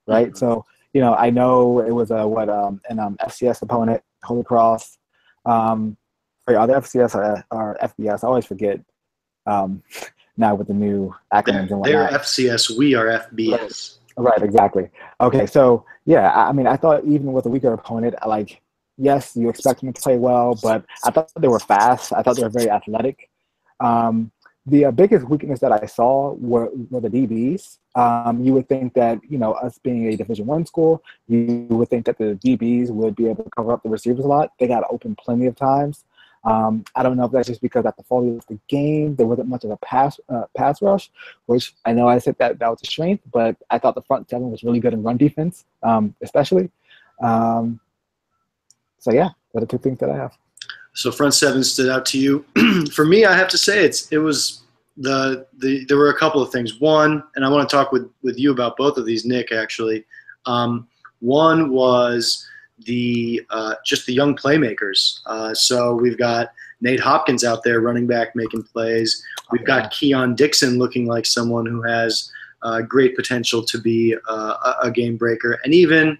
right? Mm-hmm. So, I know it was an FCS opponent, Holy Cross. Are they FCS or FBS? I always forget now with the new acronyms and whatnot. They're FCS, we are FBS. Right, exactly. Okay, so, yeah, I mean, I thought even with a weaker opponent, yes, you expect them to play well, but I thought they were fast. I thought they were very athletic. The biggest weakness that I saw were the DBs. You would think that, us being a Division I school, you would think that the DBs would be able to cover up the receivers a lot. They got open plenty of times. I don't know if that's just because at the Foley of the game, there wasn't much of a pass rush, which I know I said that was a strength, but I thought the front seven was really good in run defense, especially. So, yeah, those are two things that I have. So front seven stood out to you. For me, I have to say there were a couple of things. One, and I want to talk with you about both of these, Nick, actually. One was just the young playmakers. So we've got Nate Hopkins out there, running back, making plays. We've got Keon Dixon looking like someone who has great potential to be a game breaker. And even,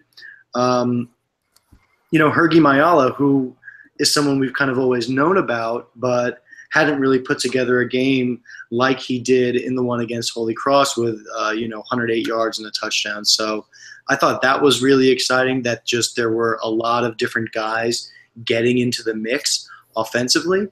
Hergy Mayala, who is someone we've kind of always known about, but hadn't really put together a game like he did in the one against Holy Cross with, 108 yards and a touchdown. So I thought that was really exciting that just there were a lot of different guys getting into the mix offensively.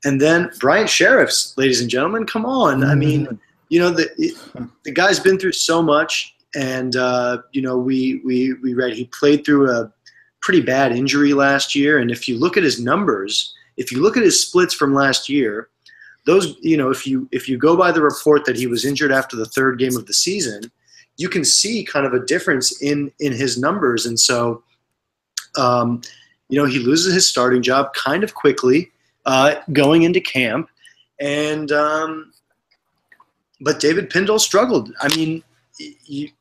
And then Bryant Sheriffs, ladies and gentlemen, come on. I mean, the guy's been through so much, and, we read he played through a pretty bad injury last year. And if you look at his numbers, if you look at his splits from last year, those, if you go by the report that he was injured after the third game of the season, you can see kind of a difference in his numbers. And so, he loses his starting job kind of quickly going into camp. And but David Pindell struggled. I mean, he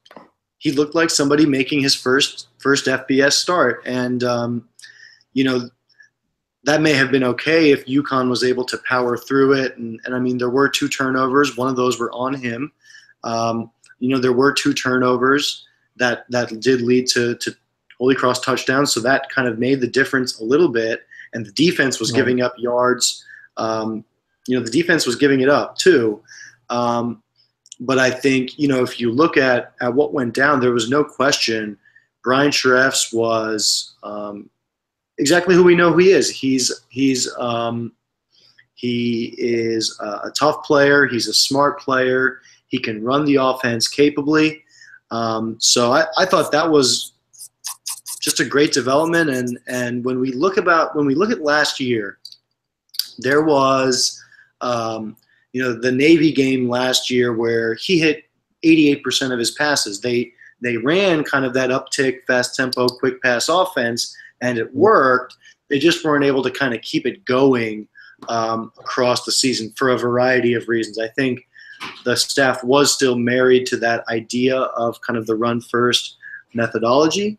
looked like somebody making his first FBS start. And, that may have been okay if UConn was able to power through it. And I mean, there were 2 turnovers. One of those were on him. There were 2 turnovers that did lead to Holy Cross touchdowns. So that kind of made the difference a little bit. And the defense was giving up yards. The defense was giving it up too. But I think, if you look at what went down, there was no question Brian Sheriffs was exactly who we know he is. He is a tough player. He's a smart player. He can run the offense capably. So I thought that was just a great development. And when we look at last year, there was the Navy game last year where he hit 88% of his passes. They ran kind of that uptick, fast tempo, quick pass offense, and it worked. They just weren't able to kind of keep it going across the season for a variety of reasons. I think the staff was still married to that idea of kind of the run first methodology.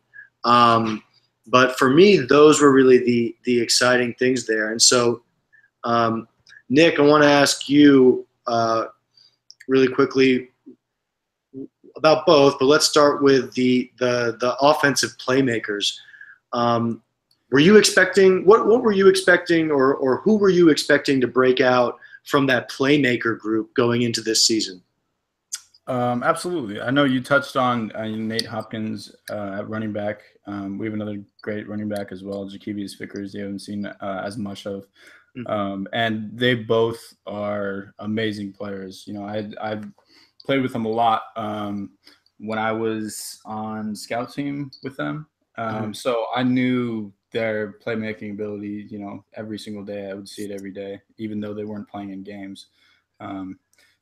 But for me, those were really the exciting things there. And so, Nick, I want to ask you really quickly about both, but let's start with the offensive playmakers. Were you expecting what were you expecting, or who were you expecting to break out from that playmaker group going into this season? Absolutely. I know you touched on Nate Hopkins at running back. We have another great running back as well, Jakevius Vickers. You haven't seen as much of, and they both are amazing players. You know, I played with them a lot when I was on scout team with them. So I knew their playmaking ability. You know, every single day I would see it every day, even though they weren't playing in games.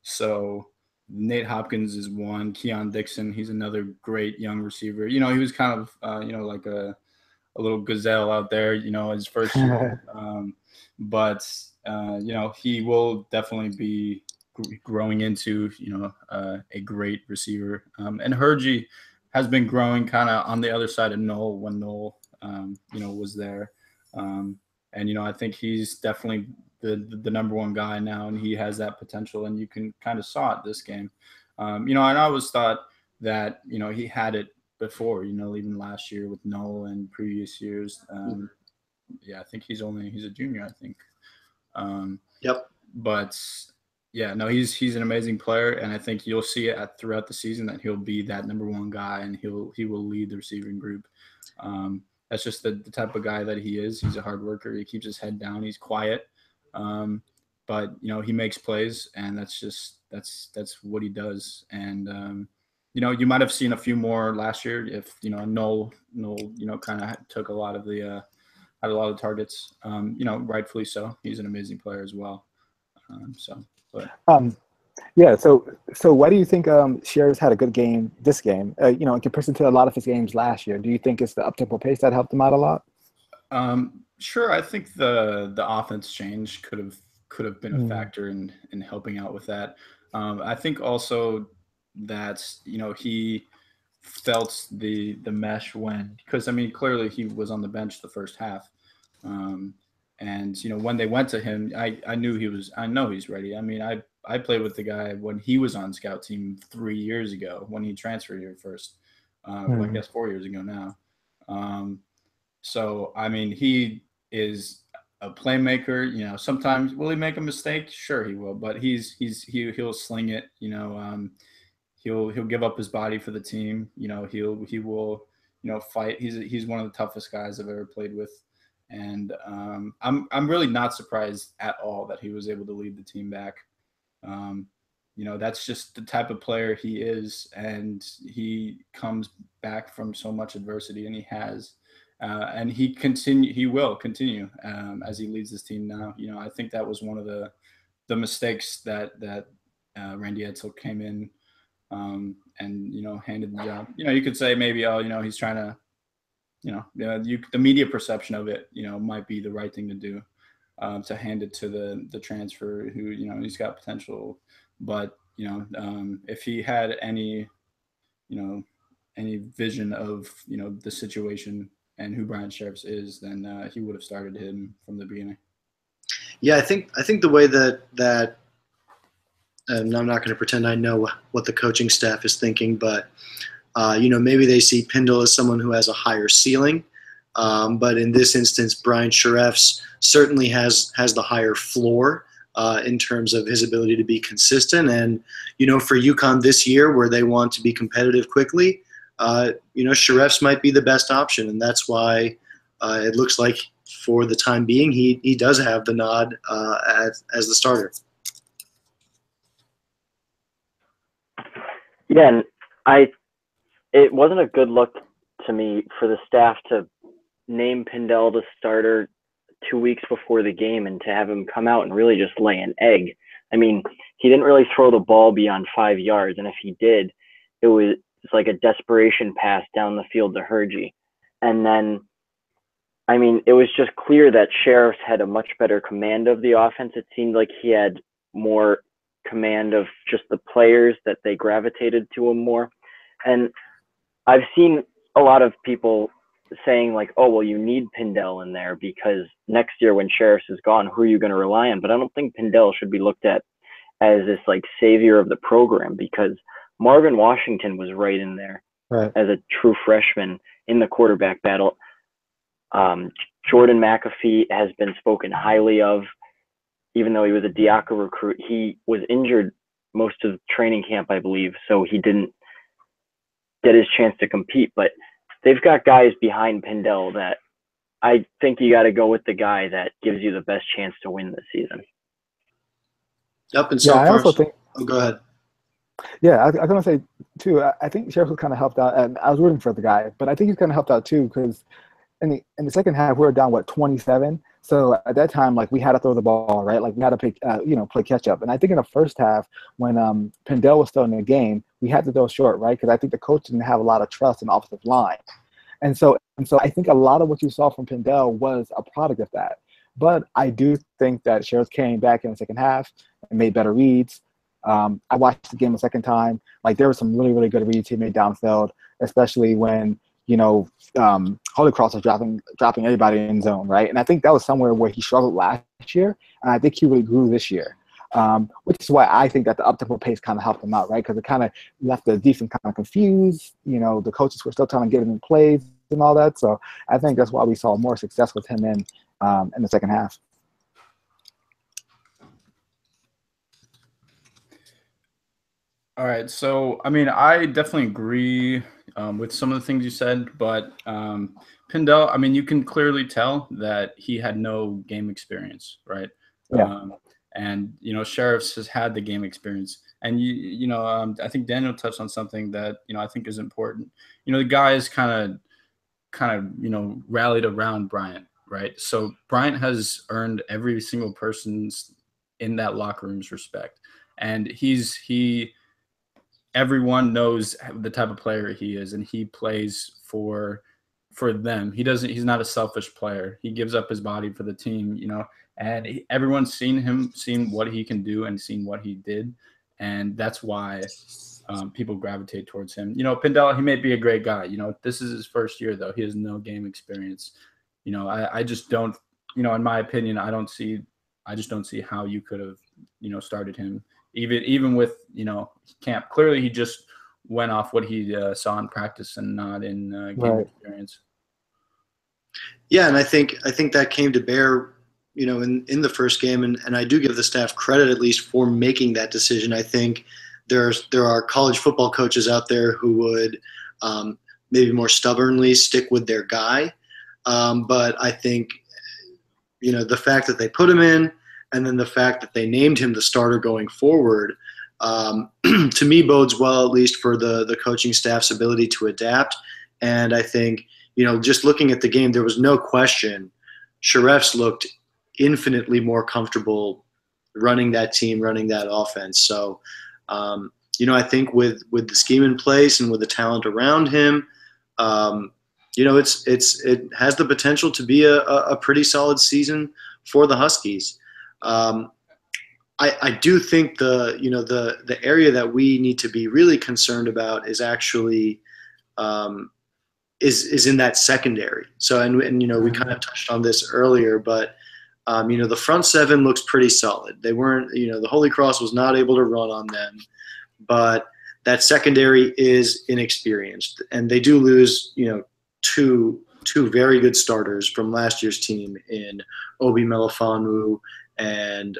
So Nate Hopkins is one. Keon Dixon, he's another great young receiver. You know, he was kind of, you know, like a little gazelle out there, you know, his first year. But, you know, he will definitely be growing into, you know, a great receiver. And Hergy has been growing kind of on the other side of Noel when Noel, you know, was there. And, you know, I think he's definitely the number one guy now, and he has that potential, and you can kind of saw it this game. You know, and I always thought that, you know, he had it before, you know, even last year with Noel and previous years. Yeah, I think he's a junior, I think. Yep. But yeah, no, he's an amazing player, and I think you'll see it throughout the season that he'll be that number one guy, and he will lead the receiving group. That's just the type of guy that he is. He's a hard worker. He keeps his head down. He's quiet. But you know, he makes plays, and that's what he does. And you know, you might have seen a few more last year if, you know, Noel, you know, kind of took a lot of the had a lot of targets. You know, rightfully so. He's an amazing player as well. Yeah. So why do you think Shears had a good game this game? You know, in comparison to a lot of his games last year, do you think it's the up-tempo pace that helped him out a lot? Sure. I think the offense change could have been a factor in helping out with that. I think also that, you know, he felt the mesh because I mean, clearly he was on the bench the first half. And, you know, when they went to him, I know he's ready. I mean, I played with the guy when he was on scout team 3 years ago when he transferred here first. Well, I guess 4 years ago now. So, I mean, he is a playmaker. You know, sometimes will he make a mistake? Sure, he will, but he'll sling it. You know, he'll give up his body for the team. You know, he will, you know, fight. He's one of the toughest guys I've ever played with. And I'm really not surprised at all that he was able to lead the team back. You know, that's just the type of player he is, and he comes back from so much adversity, and he has, and he will continue as he leads this team now. You know, I think that was one of the mistakes that Randy Edsall came in and, you know, handed the job. You know, you could say maybe, oh, you know, he's trying to, you know, the media perception of it, you know, might be the right thing to do, to hand it to the transfer who, you know, he's got potential. But, you know, if he had any, you know, any vision of, you know, the situation and who Brian Sheriffs is, then he would have started him from the beginning. Yeah, I think the way that and I'm not going to pretend I know what the coaching staff is thinking, but you know, maybe they see Pindle as someone who has a higher ceiling. But in this instance, Brian Sheriffs certainly has the higher floor in terms of his ability to be consistent. And, you know, for UConn this year, where they want to be competitive quickly, you know, Sheriffs might be the best option. And that's why it looks like for the time being, he does have the nod as the starter. Yeah, and it wasn't a good look to me for the staff to name Pindell the starter 2 weeks before the game and to have him come out and really just lay an egg. I mean, he didn't really throw the ball beyond 5 yards, and if he did, it was like a desperation pass down the field to Hergy. And then, I mean, it was just clear that Sheriffs had a much better command of the offense. It seemed like he had more command of just the players, that they gravitated to him more. And I've seen a lot of people saying like, oh, well, you need Pindell in there because next year when Sheriffs is gone, who are you going to rely on? But I don't think Pindell should be looked at as this like savior of the program, because Marvin Washington was right in there as a true freshman in the quarterback battle. Jordan McAfee has been spoken highly of, even though he was a Diaco recruit. He was injured most of training camp, I believe, so he didn't get his chance to compete. But they've got guys behind Pindell that I think you got to go with the guy that gives you the best chance to win this season. Yep, and so I also think. Oh, go ahead. Yeah, I was going to say, too, I think Sheriff was kind of helped out, and I was rooting for the guy, but I think he's kind of helped out, too, because in the second half, we were down, 27? So at that time, like, we had to throw the ball, right? Like, we had to play catch-up. And I think in the first half, when Pindell was still in the game, we had to throw short, right? Because I think the coach didn't have a lot of trust in the offensive line. And so I think a lot of what you saw from Pindell was a product of that. But I do think that Sheriff came back in the second half and made better reads. I watched the game a second time. Like, there were some really, really good reads he made downfield, especially when, Holy Cross was dropping everybody in zone, right? And I think that was somewhere where he struggled last year, and I think he really grew this year, which is why I think that the up-tempo pace kind of helped him out, right? Because it kind of left the defense kind of confused. The coaches were still trying to get him in plays and all that. So I think that's why we saw more success with him in the second half. All right. So, I mean, I definitely agree with some of the things you said, but Pindell, I mean, you can clearly tell that he had no game experience, right? Yeah. And, Sheriffs has had the game experience. And, I think Daniel touched on something that, I think is important. The guys kind of, rallied around Bryant, right? So Bryant has earned every single person's in that locker room's respect. And everyone knows the type of player he is, and he plays for them. He's not a selfish player. He gives up his body for the team, and everyone's seen what he can do and seen what he did. And that's why people gravitate towards him. Pindell, he may be a great guy. This is his first year, though. He has no game experience. I just don't, in my opinion, I just don't see how you could have, started him. Even with, camp. Clearly, he just went off what he saw in practice and not in game experience. Yeah, and I think that came to bear, in the first game, and I do give the staff credit at least for making that decision. I think there are college football coaches out there who would maybe more stubbornly stick with their guy, but I think the fact that they put him in, and then the fact that they named him the starter going forward, to me bodes well, at least for the coaching staff's ability to adapt. And I think, just looking at the game, there was no question Sheriffs looked infinitely more comfortable running that team, running that offense. So, I think with the scheme in place and with the talent around him, it has the potential to be a pretty solid season for the Huskies. I do think the area that we need to be really concerned about is actually is in that secondary. So and we kind of touched on this earlier, but the front seven looks pretty solid. They weren't, the Holy Cross was not able to run on them, but that secondary is inexperienced, and they do lose two very good starters from last year's team in Obi Melifonwu and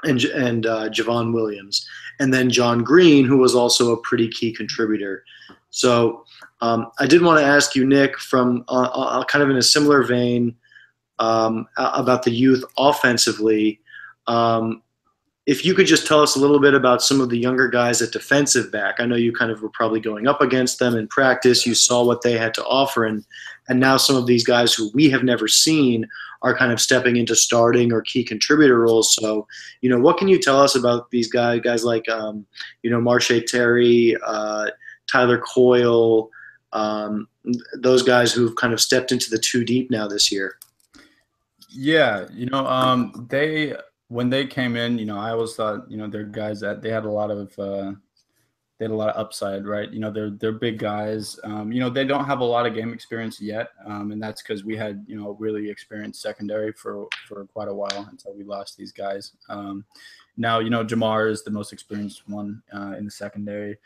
Javon Williams, and then John Green, who was also a pretty key contributor. So I did want to ask you, Nick, from kind of in a similar vein about the youth offensively, if you could just tell us a little bit about some of the younger guys at defensive back. I know you kind of were probably going up against them in practice. You saw what they had to offer, and now some of these guys who we have never seen are kind of stepping into starting or key contributor roles. So, what can you tell us about these guys like, Marsha Terry, Tyler Coyle, those guys who've kind of stepped into the two deep now this year? Yeah, when they came in, I always thought, they're guys that they had a lot of upside, right? They're big guys. They don't have a lot of game experience yet, and that's because we had really experienced secondary for quite a while until we lost these guys. Now Jamar is the most experienced one in the secondary.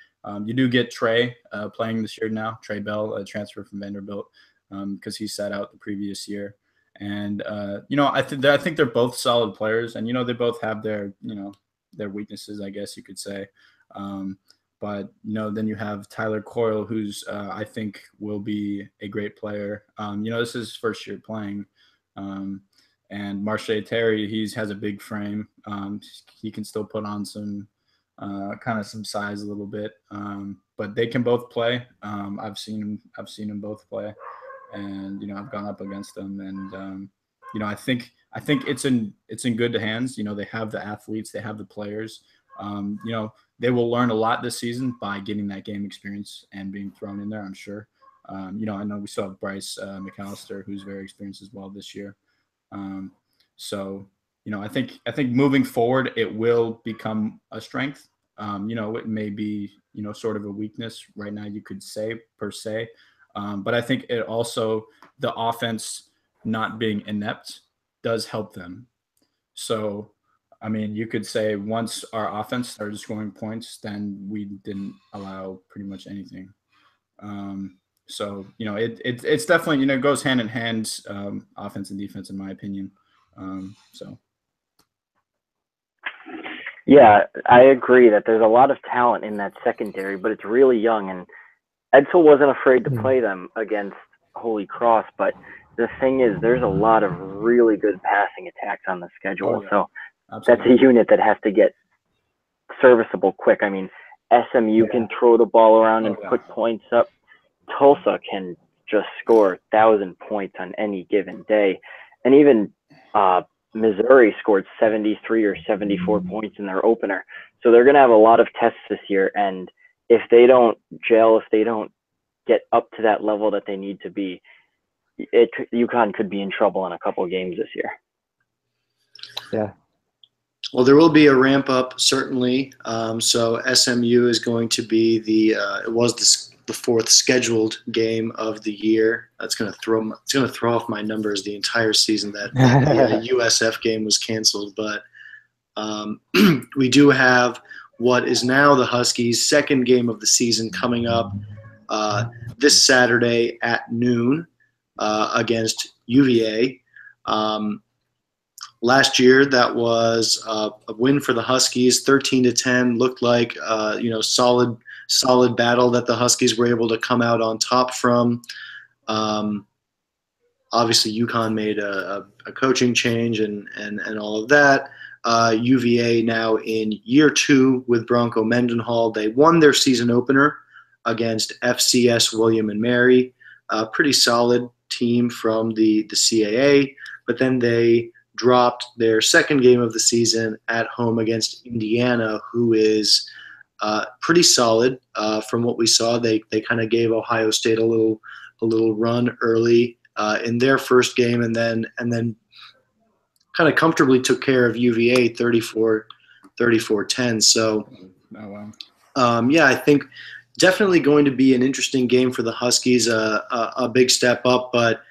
You do get Trey playing this year now. Trey Bell, a transfer from Vanderbilt, because he sat out the previous year. And I think they're both solid players, and they both have their their weaknesses, I guess you could say. But then you have Tyler Coyle, who's I think will be a great player. This is his first year playing, and Marche Terry, he has a big frame. He can still put on some kind of some size a little bit, but they can both play. I've seen them both play. And I've gone up against them, and I think it's in good hands. They have the athletes, they have the players. They will learn a lot this season by getting that game experience and being thrown in there, I'm sure. I know we still have Bryce McAllister, who's very experienced as well this year. So I think moving forward, it will become a strength. It may be sort of a weakness right now, you could say per se. But I think it also, the offense not being inept does help them. So, I mean, you could say once our offense started scoring points, then we didn't allow pretty much anything. So, it's definitely, it goes hand in hand, offense and defense, in my opinion. Yeah, I agree that there's a lot of talent in that secondary, but it's really young, and Edsel wasn't afraid to play them against Holy Cross, but the thing is, there's a lot of really good passing attacks on the schedule. Oh, yeah. So Absolutely. That's a unit that has to get serviceable quick. I mean, SMU can throw the ball around and put points up. Tulsa can just score 1,000 points on any given day. And even Missouri scored 73 or 74 points in their opener. So they're going to have a lot of tests this year, and if they don't gel, if they don't get up to that level that they need to be, UConn could be in trouble in a couple of games this year. Yeah. Well, there will be a ramp up, certainly. So SMU is going to be it was the fourth scheduled game of the year. It's going to throw off my numbers the entire season that the USF game was canceled. But we do have what is now the Huskies' second game of the season coming up this Saturday at noon against UVA. Last year, that was a win for the Huskies, 13-10. Looked like solid battle that the Huskies were able to come out on top from. Obviously, UConn made a coaching change and all of that. UVA now in year 2 with Bronco Mendenhall. They won their season opener against FCS William and Mary, a pretty solid team from the CAA, but then they dropped their second game of the season at home against Indiana, who is pretty solid from what we saw. They kind of gave Ohio State a little run early in their first game, and then kind of comfortably took care of UVA 34-10. So, I think definitely going to be an interesting game for the Huskies, a big step up. But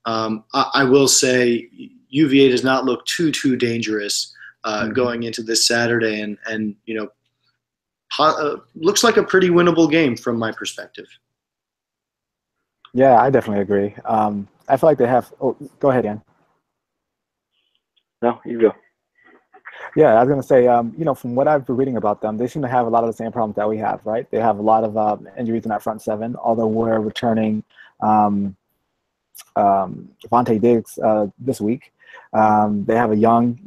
I will say UVA does not look too dangerous going into this Saturday, and looks like a pretty winnable game from my perspective. Yeah, I definitely agree. I feel like they have. Oh, go ahead, Ian. No, you go. Yeah, I was going to say, from what I've been reading about them, they seem to have a lot of the same problems that we have, right? They have a lot of injuries in that front seven, although we're returning Vontae Diggs this week. They have a young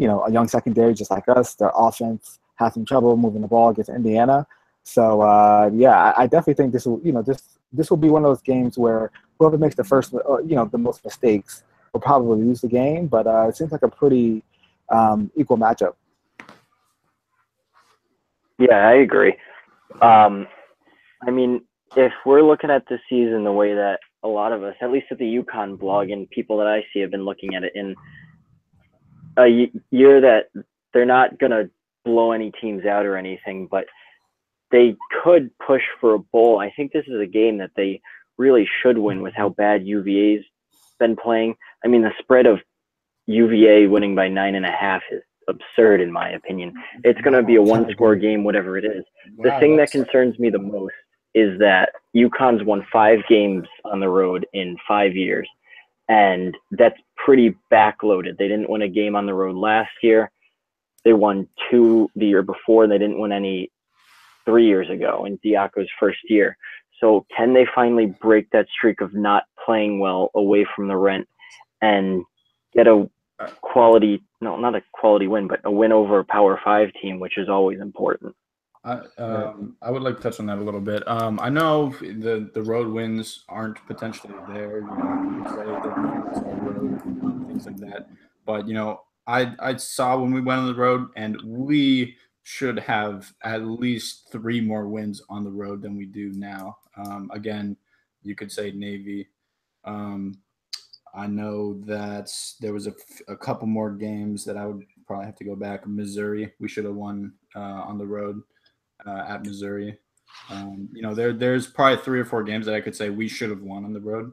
secondary just like us. Their offense has some trouble moving the ball against Indiana. So, I definitely think this will be one of those games where whoever makes the most mistakes will probably lose the game, but it seems like a pretty equal matchup. Yeah, I agree. I mean, if we're looking at this season the way that a lot of us, at least at the UConn blog and people that I see have been looking at it, in a year that they're not going to blow any teams out or anything, but they could push for a bowl. I think this is a game that they really should win with how bad UVA's been playing. I mean, the spread of UVA winning by 9.5 is absurd in my opinion. It's going to be a one-score game, whatever it is. The thing that concerns me the most is that UConn's won 5 games on the road in 5 years, and that's pretty backloaded. They didn't win a game on the road last year. They won 2 the year before, and they didn't win any 3 years ago in Diaco's first year. So can they finally break that streak of not playing well away from the rent and get a quality, no, not a quality win, but a win over a Power 5 team, which is always important? I would like to touch on that a little bit. I know the road wins aren't potentially there. You know, you could say that it's all road, things like that. But, you know, I saw when we went on the road, and we should have at least 3 more wins on the road than we do now. Again, you could say Navy. I know that there was a couple more games that I would probably have to go back. Missouri, we should have won on the road at Missouri. You know, there's probably 3 or 4 games that I could say we should have won on the road.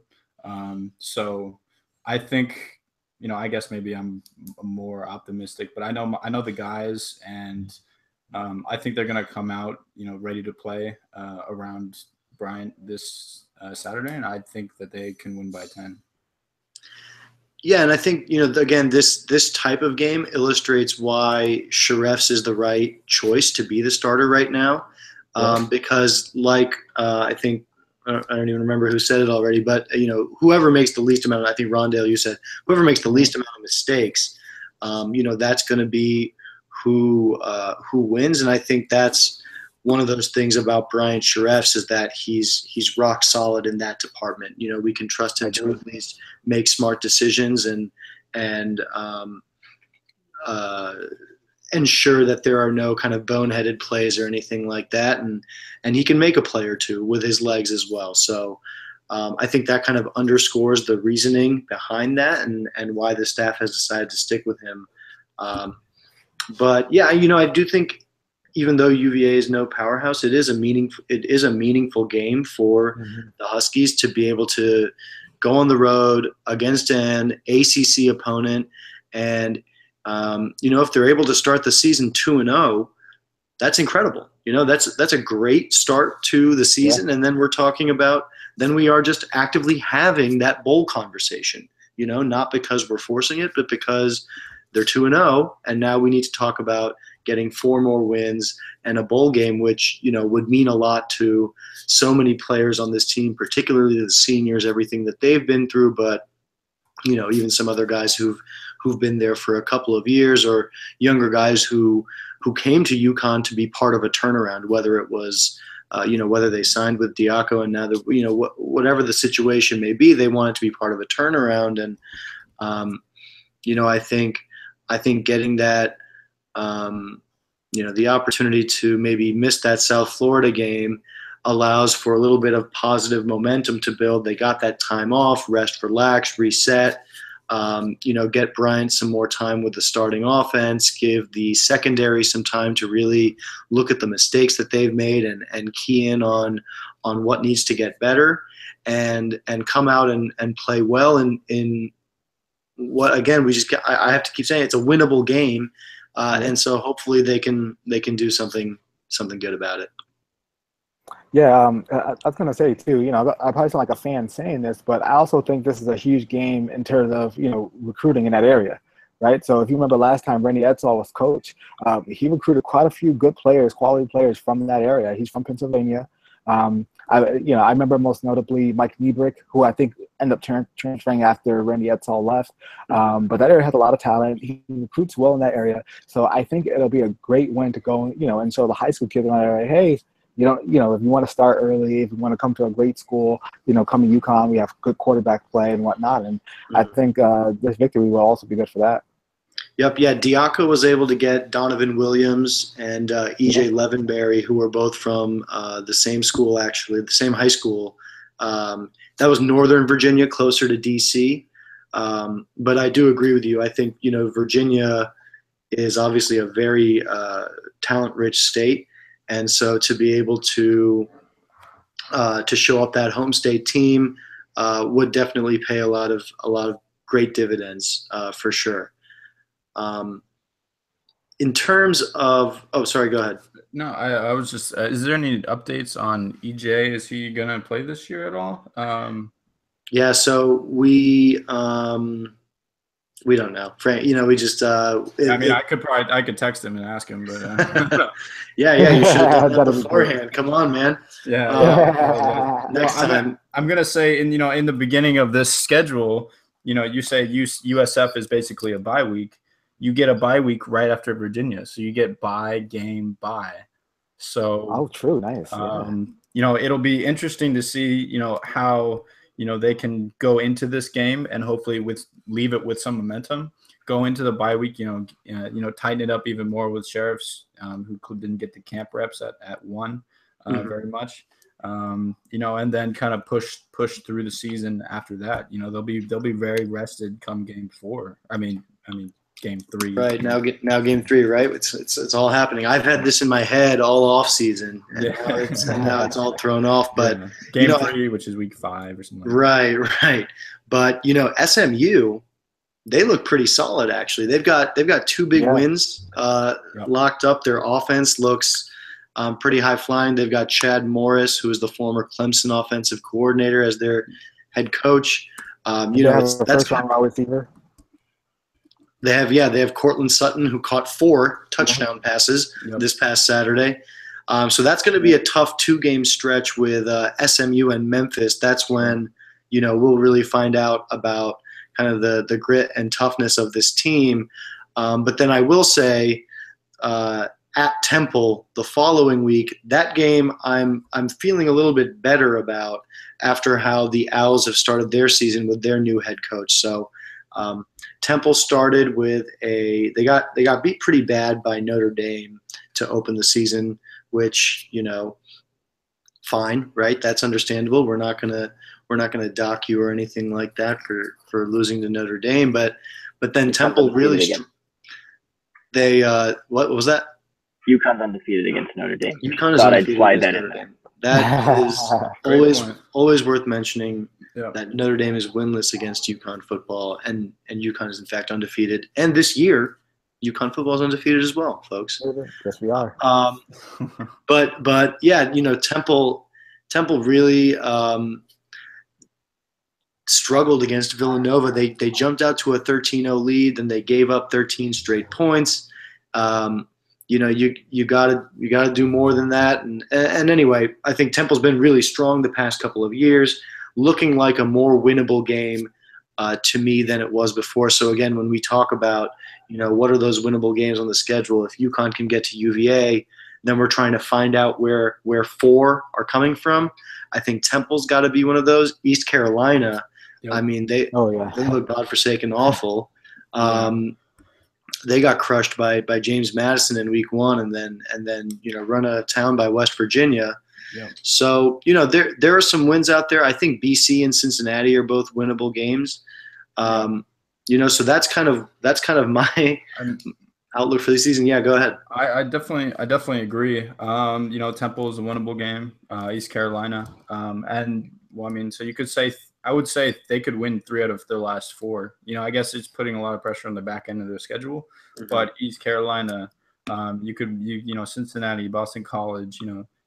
So I think, you know, I guess maybe I'm more optimistic, but I know the guys, and I think they're going to come out, you know, ready to play around Bryant this Saturday, and I think that they can win by 10. Yeah, and I think, you know, again, this type of game illustrates why Sharefs is the right choice to be the starter right now, because like I think I don't even remember who said it already, but you know, whoever makes the least amount, I think Rondale, you said, whoever makes the least amount of mistakes, you know, that's going to be who wins, and I think that's one of those things about Brian Sharefs is that he's rock solid in that department. You know, we can trust him to at least make smart decisions and ensure that there are no kind of boneheaded plays or anything like that. And he can make a play or two with his legs as well. So I think that kind of underscores the reasoning behind that and why the staff has decided to stick with him. But yeah, you know, I do think, even though UVA is no powerhouse, it is a meaningful game for the Huskies to be able to go on the road against an ACC opponent, and you know, if they're able to start the season 2-0, that's incredible. You know, that's a great start to the season, and then we're talking about we are just actively having that bowl conversation. You know, not because we're forcing it, but because they're 2-0, and now we need to talk about getting 4 more wins and a bowl game, which, you know, would mean a lot to so many players on this team, particularly the seniors, everything that they've been through, but, you know, even some other guys who've been there for a couple of years, or younger guys who came to UConn to be part of a turnaround, whether it was, you know, whether they signed with Diaco and now that, you know, whatever the situation may be, they wanted to be part of a turnaround. And, you know, I think getting that, you know, the opportunity to maybe miss that South Florida game allows for a little bit of positive momentum to build. They got that time off, rest, relax, reset, you know, get Bryant some more time with the starting offense, give the secondary some time to really look at the mistakes that they've made and key in on what needs to get better, and come out and play well in what, again, I have to keep saying, it's a winnable game. And so hopefully they can do something good about it. Yeah, I was going to say too, you know, I probably sound like a fan saying this, but I also think this is a huge game in terms of, you know, recruiting in that area, right? So if you remember last time Randy Edsall was coach, he recruited quite a few good players, quality players from that area. He's from Pennsylvania. I remember most notably Mike Niebrick, who I think ended up transferring after Randy Edsall left. But that area has a lot of talent. He recruits well in that area. So I think it'll be a great win to go, you know, and show the high school kids in that area, hey, you know, if you want to start early, if you want to come to a great school, you know, come to UConn, we have good quarterback play and whatnot. And I think this victory will also be good for that. Yep, yeah. Diaco was able to get Donovan Williams and EJ Levenberry, who were both from the same school, actually, the same high school. That was Northern Virginia, closer to DC. But I do agree with you. I think, you know, Virginia is obviously a very talent-rich state, and so to be able to show up that home state team would definitely pay a lot of great dividends for sure. In terms of, oh, sorry, go ahead. No, I was just. Is there any updates on EJ? Is he gonna play this year at all? Yeah, so we don't know. Frank, we just. I could text him and ask him, but. Yeah, you should have done that beforehand. Come on, man. Yeah. Next time. I'm gonna say, in the beginning of this schedule, you say USF is basically a bye week. You get a bye week right after Virginia, so you get bye game bye. So true, nice. It'll be interesting to see how they can go into this game and hopefully leave it with some momentum. Go into the bye week, tighten it up even more with Sheriffs, who didn't get the camp reps at one very much. And then kind of push through the season after that. They'll be very rested come game 4. I mean game 3. Right now game 3, right? It's all happening. I've had this in my head all off season, and now it's all thrown off. But game 3, which is week 5 or something. Right. But SMU, they look pretty solid actually. They've got 2 big wins locked up. Their offense looks pretty high flying. They've got Chad Morris, who is the former Clemson offensive coordinator, as their head coach. That's first round wide receiver. They have Cortland Sutton, who caught 4 touchdown passes this past Saturday. So that's going to be a tough 2-game stretch with SMU and Memphis. That's when we'll really find out about kind of the grit and toughness of this team. But then I will say at Temple the following week, that game I'm feeling a little bit better about after how the Owls have started their season with their new head coach. So Temple started with they got beat pretty bad by Notre Dame to open the season, which fine, right? That's understandable. We're not gonna dock you or anything like that for losing to Notre Dame, but then Temple really what was that? UConn's undefeated against Notre Dame. UConn is undefeated. I'd slide that in there. That is always worth mentioning. Yeah. That Notre Dame is winless against UConn football, and UConn is in fact undefeated. And this year, UConn football is undefeated as well, folks. Yes, we are. But yeah, Temple really struggled against Villanova. They jumped out to a 13-0 lead, then they gave up 13 straight points. You gotta do more than that. And anyway, I think Temple's been really strong the past couple of years, looking like a more winnable game to me than it was before. So again, when we talk about, what are those winnable games on the schedule, if UConn can get to UVA, then we're trying to find out where 4 are coming from. I think Temple's got to be one of those. East Carolina, I mean, they look godforsaken awful. They got crushed by James Madison in week 1, and then run out of town by West Virginia. Yeah. So there are some wins out there. I think BC and Cincinnati are both winnable games. So that's kind of my outlook for the season. Yeah, go ahead. I definitely agree. Temple is a winnable game. East Carolina, so you could say I would say they could win 3 out of their last 4. I guess it's putting a lot of pressure on the back end of their schedule. Mm-hmm. But East Carolina, Cincinnati, Boston College,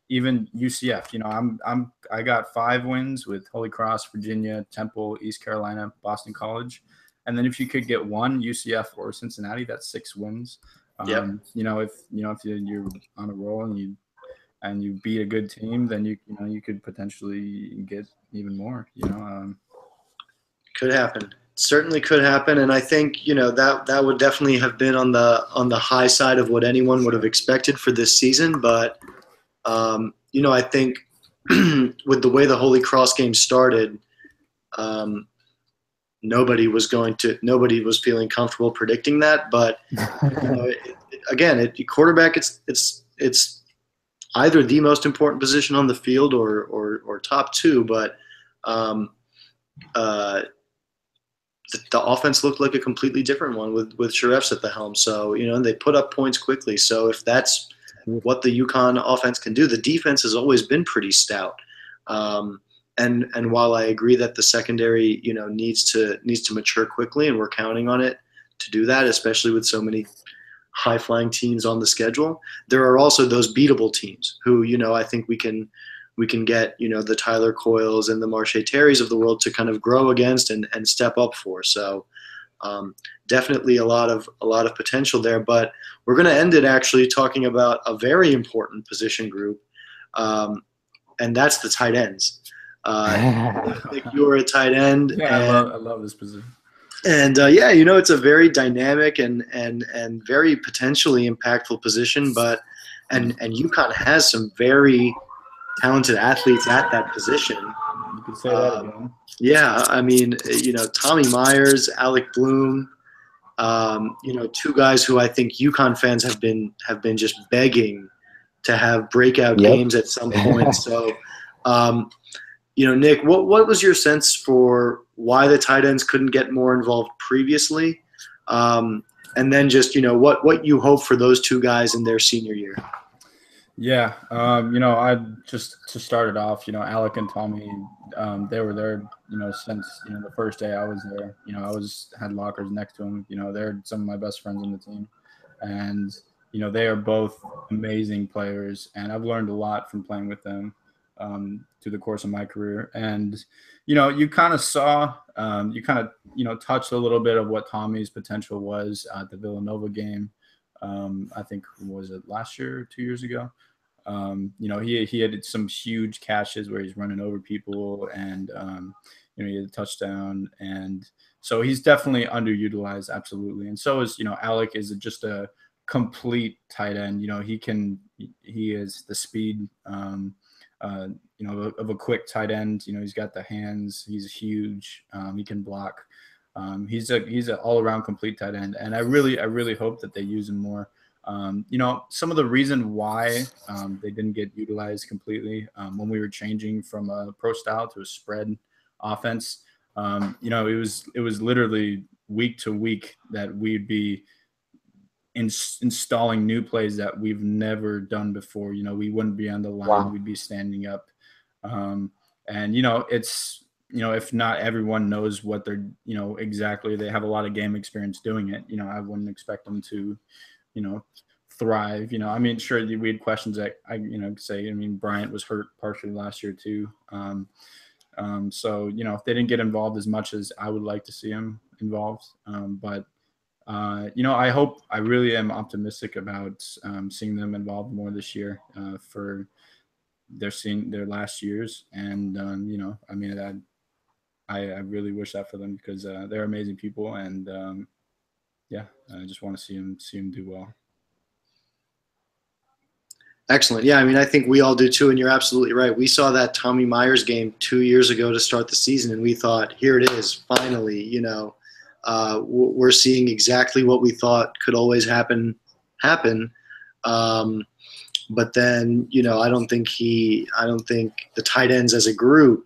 even UCF. I got 5 wins with Holy Cross, Virginia, Temple, East Carolina, Boston College, and then if you could get 1 UCF or Cincinnati, that's 6 wins. If you're on a roll and you beat a good team, then you could potentially get even more. Could happen. Certainly could happen, and I think that would definitely have been on the high side of what anyone would have expected for this season. But I think with the way the Holy Cross game started, nobody was feeling comfortable predicting that. But quarterback, it's either the most important position on the field or top 2. But the offense looked like a completely different one with Sharefs at the helm. So, they put up points quickly. So if that's what the UConn offense can do, the defense has always been pretty stout. And while I agree that the secondary, needs to mature quickly, and we're counting on it to do that, especially with so many high-flying teams on the schedule, there are also those beatable teams who, I think we can get, the Tyler Coyles and the Marche Terrys of the world to kind of grow against and step up for. So definitely a lot of potential there. But we're going to end it actually talking about a very important position group, and that's the tight ends. Nick, you were a tight end. Yeah, I love this position. And it's a very dynamic and very potentially impactful position. But and UConn has some very talented athletes at that position. You could say that again. Yeah, I mean, Tommy Myers, Alec Bloom, two guys who I think UConn fans have been just begging to have breakout games at some point. So, Nick, what was your sense for why the tight ends couldn't get more involved previously? And then just, what you hope for those two guys in their senior year? Yeah, I just to start it off, Alec and Tommy, they were there, since the first day I was there. I had lockers next to them. They're some of my best friends on the team, and they are both amazing players, and I've learned a lot from playing with them through the course of my career. And you kind of saw, touched a little bit of what Tommy's potential was at the Villanova game. I think, was it last year or 2 years ago? He had some huge catches where he's running over people, and he had a touchdown, and so he's definitely underutilized, absolutely. And so is Alec is just a complete tight end. He is the speed, of a quick tight end. He's got the hands. He's huge. He can block. He's an all-around complete tight end, and I really hope that they use him more. Some of the reason why they didn't get utilized completely when we were changing from a pro style to a spread offense, it was literally week to week that we'd be installing new plays that we've never done before. We wouldn't be on the line. Wow. We'd be standing up, and it's. If not everyone knows what they're, exactly, they have a lot of game experience doing it. I wouldn't expect them to, thrive. Sure, we had questions that Bryant was hurt partially last year too. So, if they didn't get involved as much as I would like to see them involved. But I really am optimistic about seeing them involved more this year for their last years. And, I really wish that for them because they're amazing people, and I just want to see them do well. Excellent. Yeah, I think we all do too, and you're absolutely right. We saw that Tommy Myers game 2 years ago to start the season, and we thought, here it is, finally. We're seeing exactly what we thought could always happen. But then, I don't think the tight ends as a group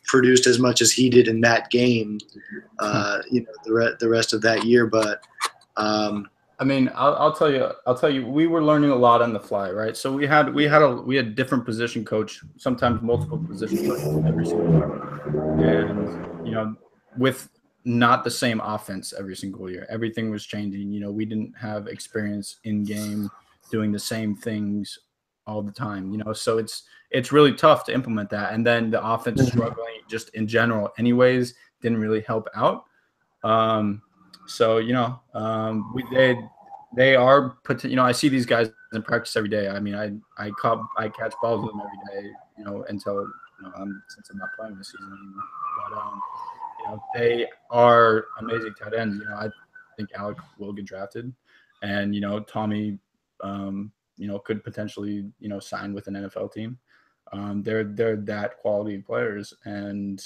produced as much as he did in that game, the rest of that year. But I'll tell you, we were learning a lot on the fly, right? So we had different position coach, sometimes multiple position coaches every single year, and with not the same offense every single year. Everything was changing. We didn't have experience in game doing the same things all the time. So it's really tough to implement that. And then the offense struggling just in general anyways didn't really help out. They are I see these guys in practice every day. I catch balls with them every day, until since I'm not playing this season anymore. But they are amazing tight ends. I think Alec will get drafted, and Tommy could potentially sign with an NFL team. They're that quality of players, and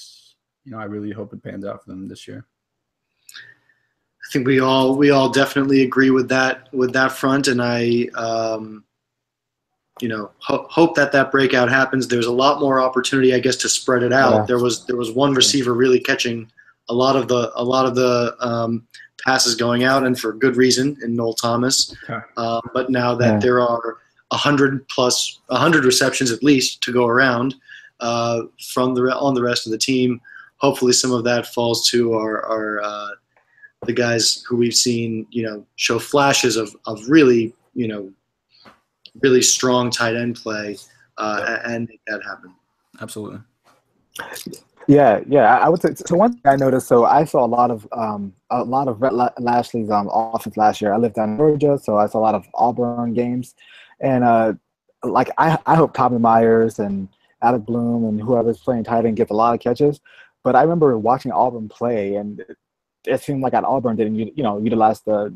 I really hope it pans out for them this year. I think we all definitely agree with that front, and I hope that breakout happens. There's a lot more opportunity, I guess, to spread it out. Yeah. There was one receiver really catching a lot of the passes going out, and for good reason, in Noel Thomas. Okay. But now that there are 100 receptions at least to go around on the rest of the team, hopefully some of that falls to our the guys who we've seen, show flashes of really, really strong tight end play and make that happen. Absolutely. Yeah, I would say. So one thing I noticed. So I saw a lot of Rhett Lashley's offense last year. I lived down in Georgia, so I saw a lot of Auburn games, and I hope Tommy Myers and Alec Bloom and whoever's playing tight end gets a lot of catches. But I remember watching Auburn play, and it seemed like at Auburn didn't utilize the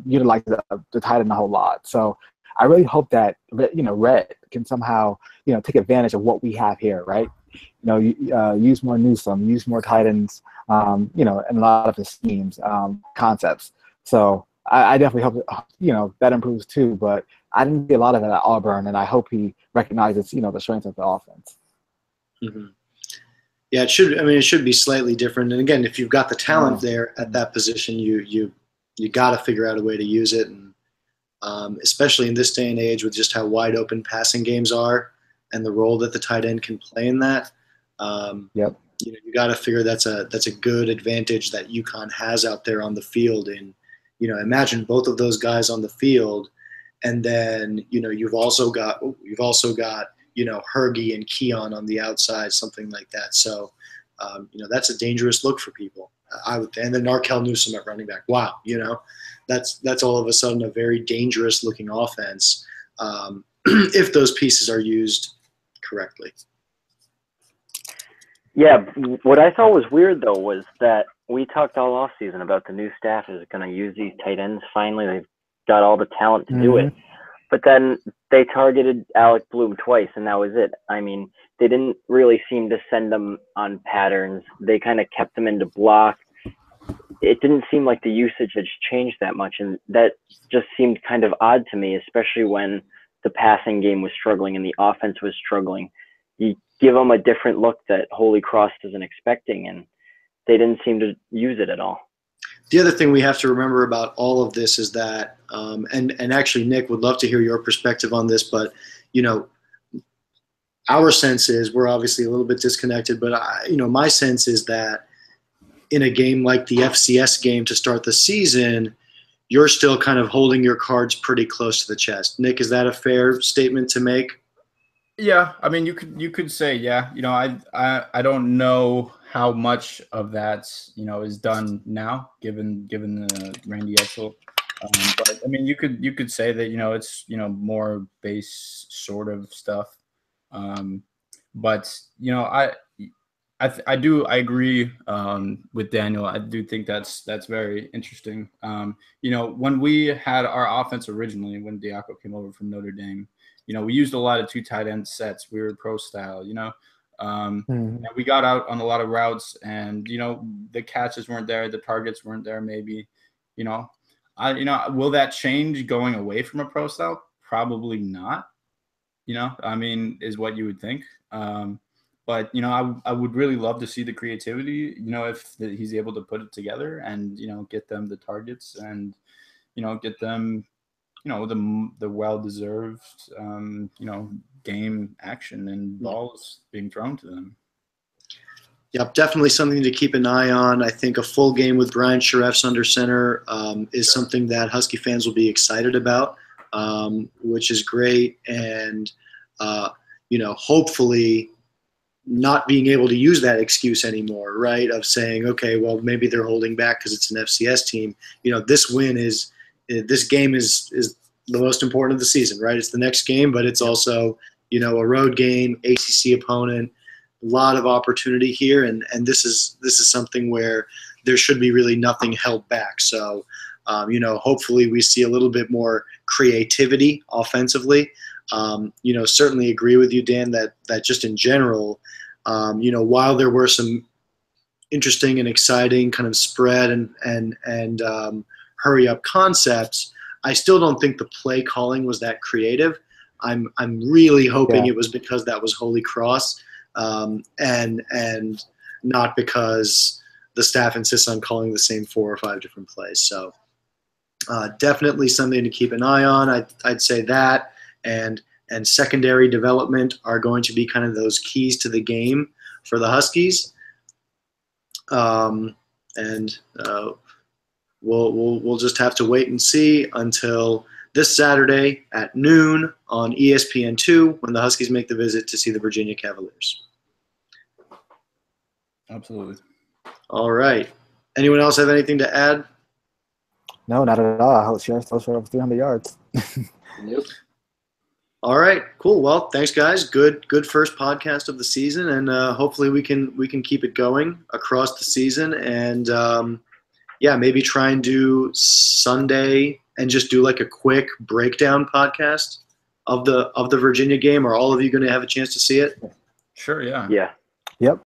tight end a whole lot. So I really hope that Rhett can somehow take advantage of what we have here, right? Use more Newsome, use more tight ends, and a lot of his schemes, concepts. So I definitely hope that improves too. But I didn't see a lot of it at Auburn, and I hope he recognizes the strength of the offense. Mm-hmm. Yeah, it should be slightly different. And again, if you've got the talent there at that position, you got to figure out a way to use it, and especially in this day and age with just how wide open passing games are and the role that the tight end can play in that. You got to figure that's a good advantage that UConn has out there on the field. And imagine both of those guys on the field, and then you've also got Hergy and Keon on the outside, something like that. So that's a dangerous look for people, I would think. And then Narkel Newsome at running back. Wow, that's all of a sudden a very dangerous looking offense if those pieces are used correctly. Yeah, what I thought was weird though was that we talked all off season about the new staff is going to use these tight ends. Finally, they've got all the talent to do it. But then they targeted Alec Bloom twice, and that was it. I mean, they didn't really seem to send them on patterns. They kind of kept them into block. It didn't seem like the usage had changed that much, and that just seemed kind of odd to me, especially when the passing game was struggling and the offense was struggling. You give them a different look that Holy Cross isn't expecting, and they didn't seem to use it at all. The other thing we have to remember about all of this is that, and actually, Nick, would love to hear your perspective on this, but, our sense is we're obviously a little bit disconnected, but, my sense is that in a game like the FCS game to start the season, you're still kind of holding your cards pretty close to the chest. Nick, is that a fair statement to make? Yeah, I mean, you could say, yeah. I don't know how much of that is done now, given the Randy Edsel. But I mean, you could say that it's more base sort of stuff. But I agree with Daniel. I do think that's very interesting. When we had our offense originally, when Diaco came over from Notre Dame, we used a lot of two tight end sets. We were pro style, and we got out on a lot of routes, and the catches weren't there, the targets weren't there. Maybe, will that change going away from a pro style? Probably not. I mean, is what you would think. But I would really love to see the creativity. If he's able to put it together and get them the targets and get them the well-deserved game action and balls being thrown to them. Yep, definitely something to keep an eye on. I think a full game with Brian Sharefs under center is something that Husky fans will be excited about, which is great. And, hopefully not being able to use that excuse anymore, right, of saying, okay, well, maybe they're holding back because it's an FCS team. This game is the most important of the season, right? It's the next game, but it's also, a road game, ACC opponent, a lot of opportunity here. And this is something where there should be really nothing held back. So, hopefully we see a little bit more creativity offensively. Certainly agree with you, Dan, that just in general, while there were some interesting and exciting kind of spread and hurry up concepts, I still don't think the play calling was that creative. I'm really hoping it was because that was Holy Cross, and not because the staff insists on calling the same 4 or 5 different plays. So definitely something to keep an eye on. I'd say that and secondary development are going to be kind of those keys to the game for the Huskies. We'll just have to wait and see until this Saturday at noon on ESPN2 when the Huskies make the visit to see the Virginia Cavaliers. Absolutely. All right. Anyone else have anything to add? No, not at all. I hope Sheriff throws for over 300 yards. Yep. All right, cool. Well, thanks, guys. Good first podcast of the season, and hopefully we can keep it going across the season. And maybe try and do Sunday and just do like a quick breakdown podcast of the Virginia game. Are all of you going to have a chance to see it? Sure. Yeah. Yeah. Yep.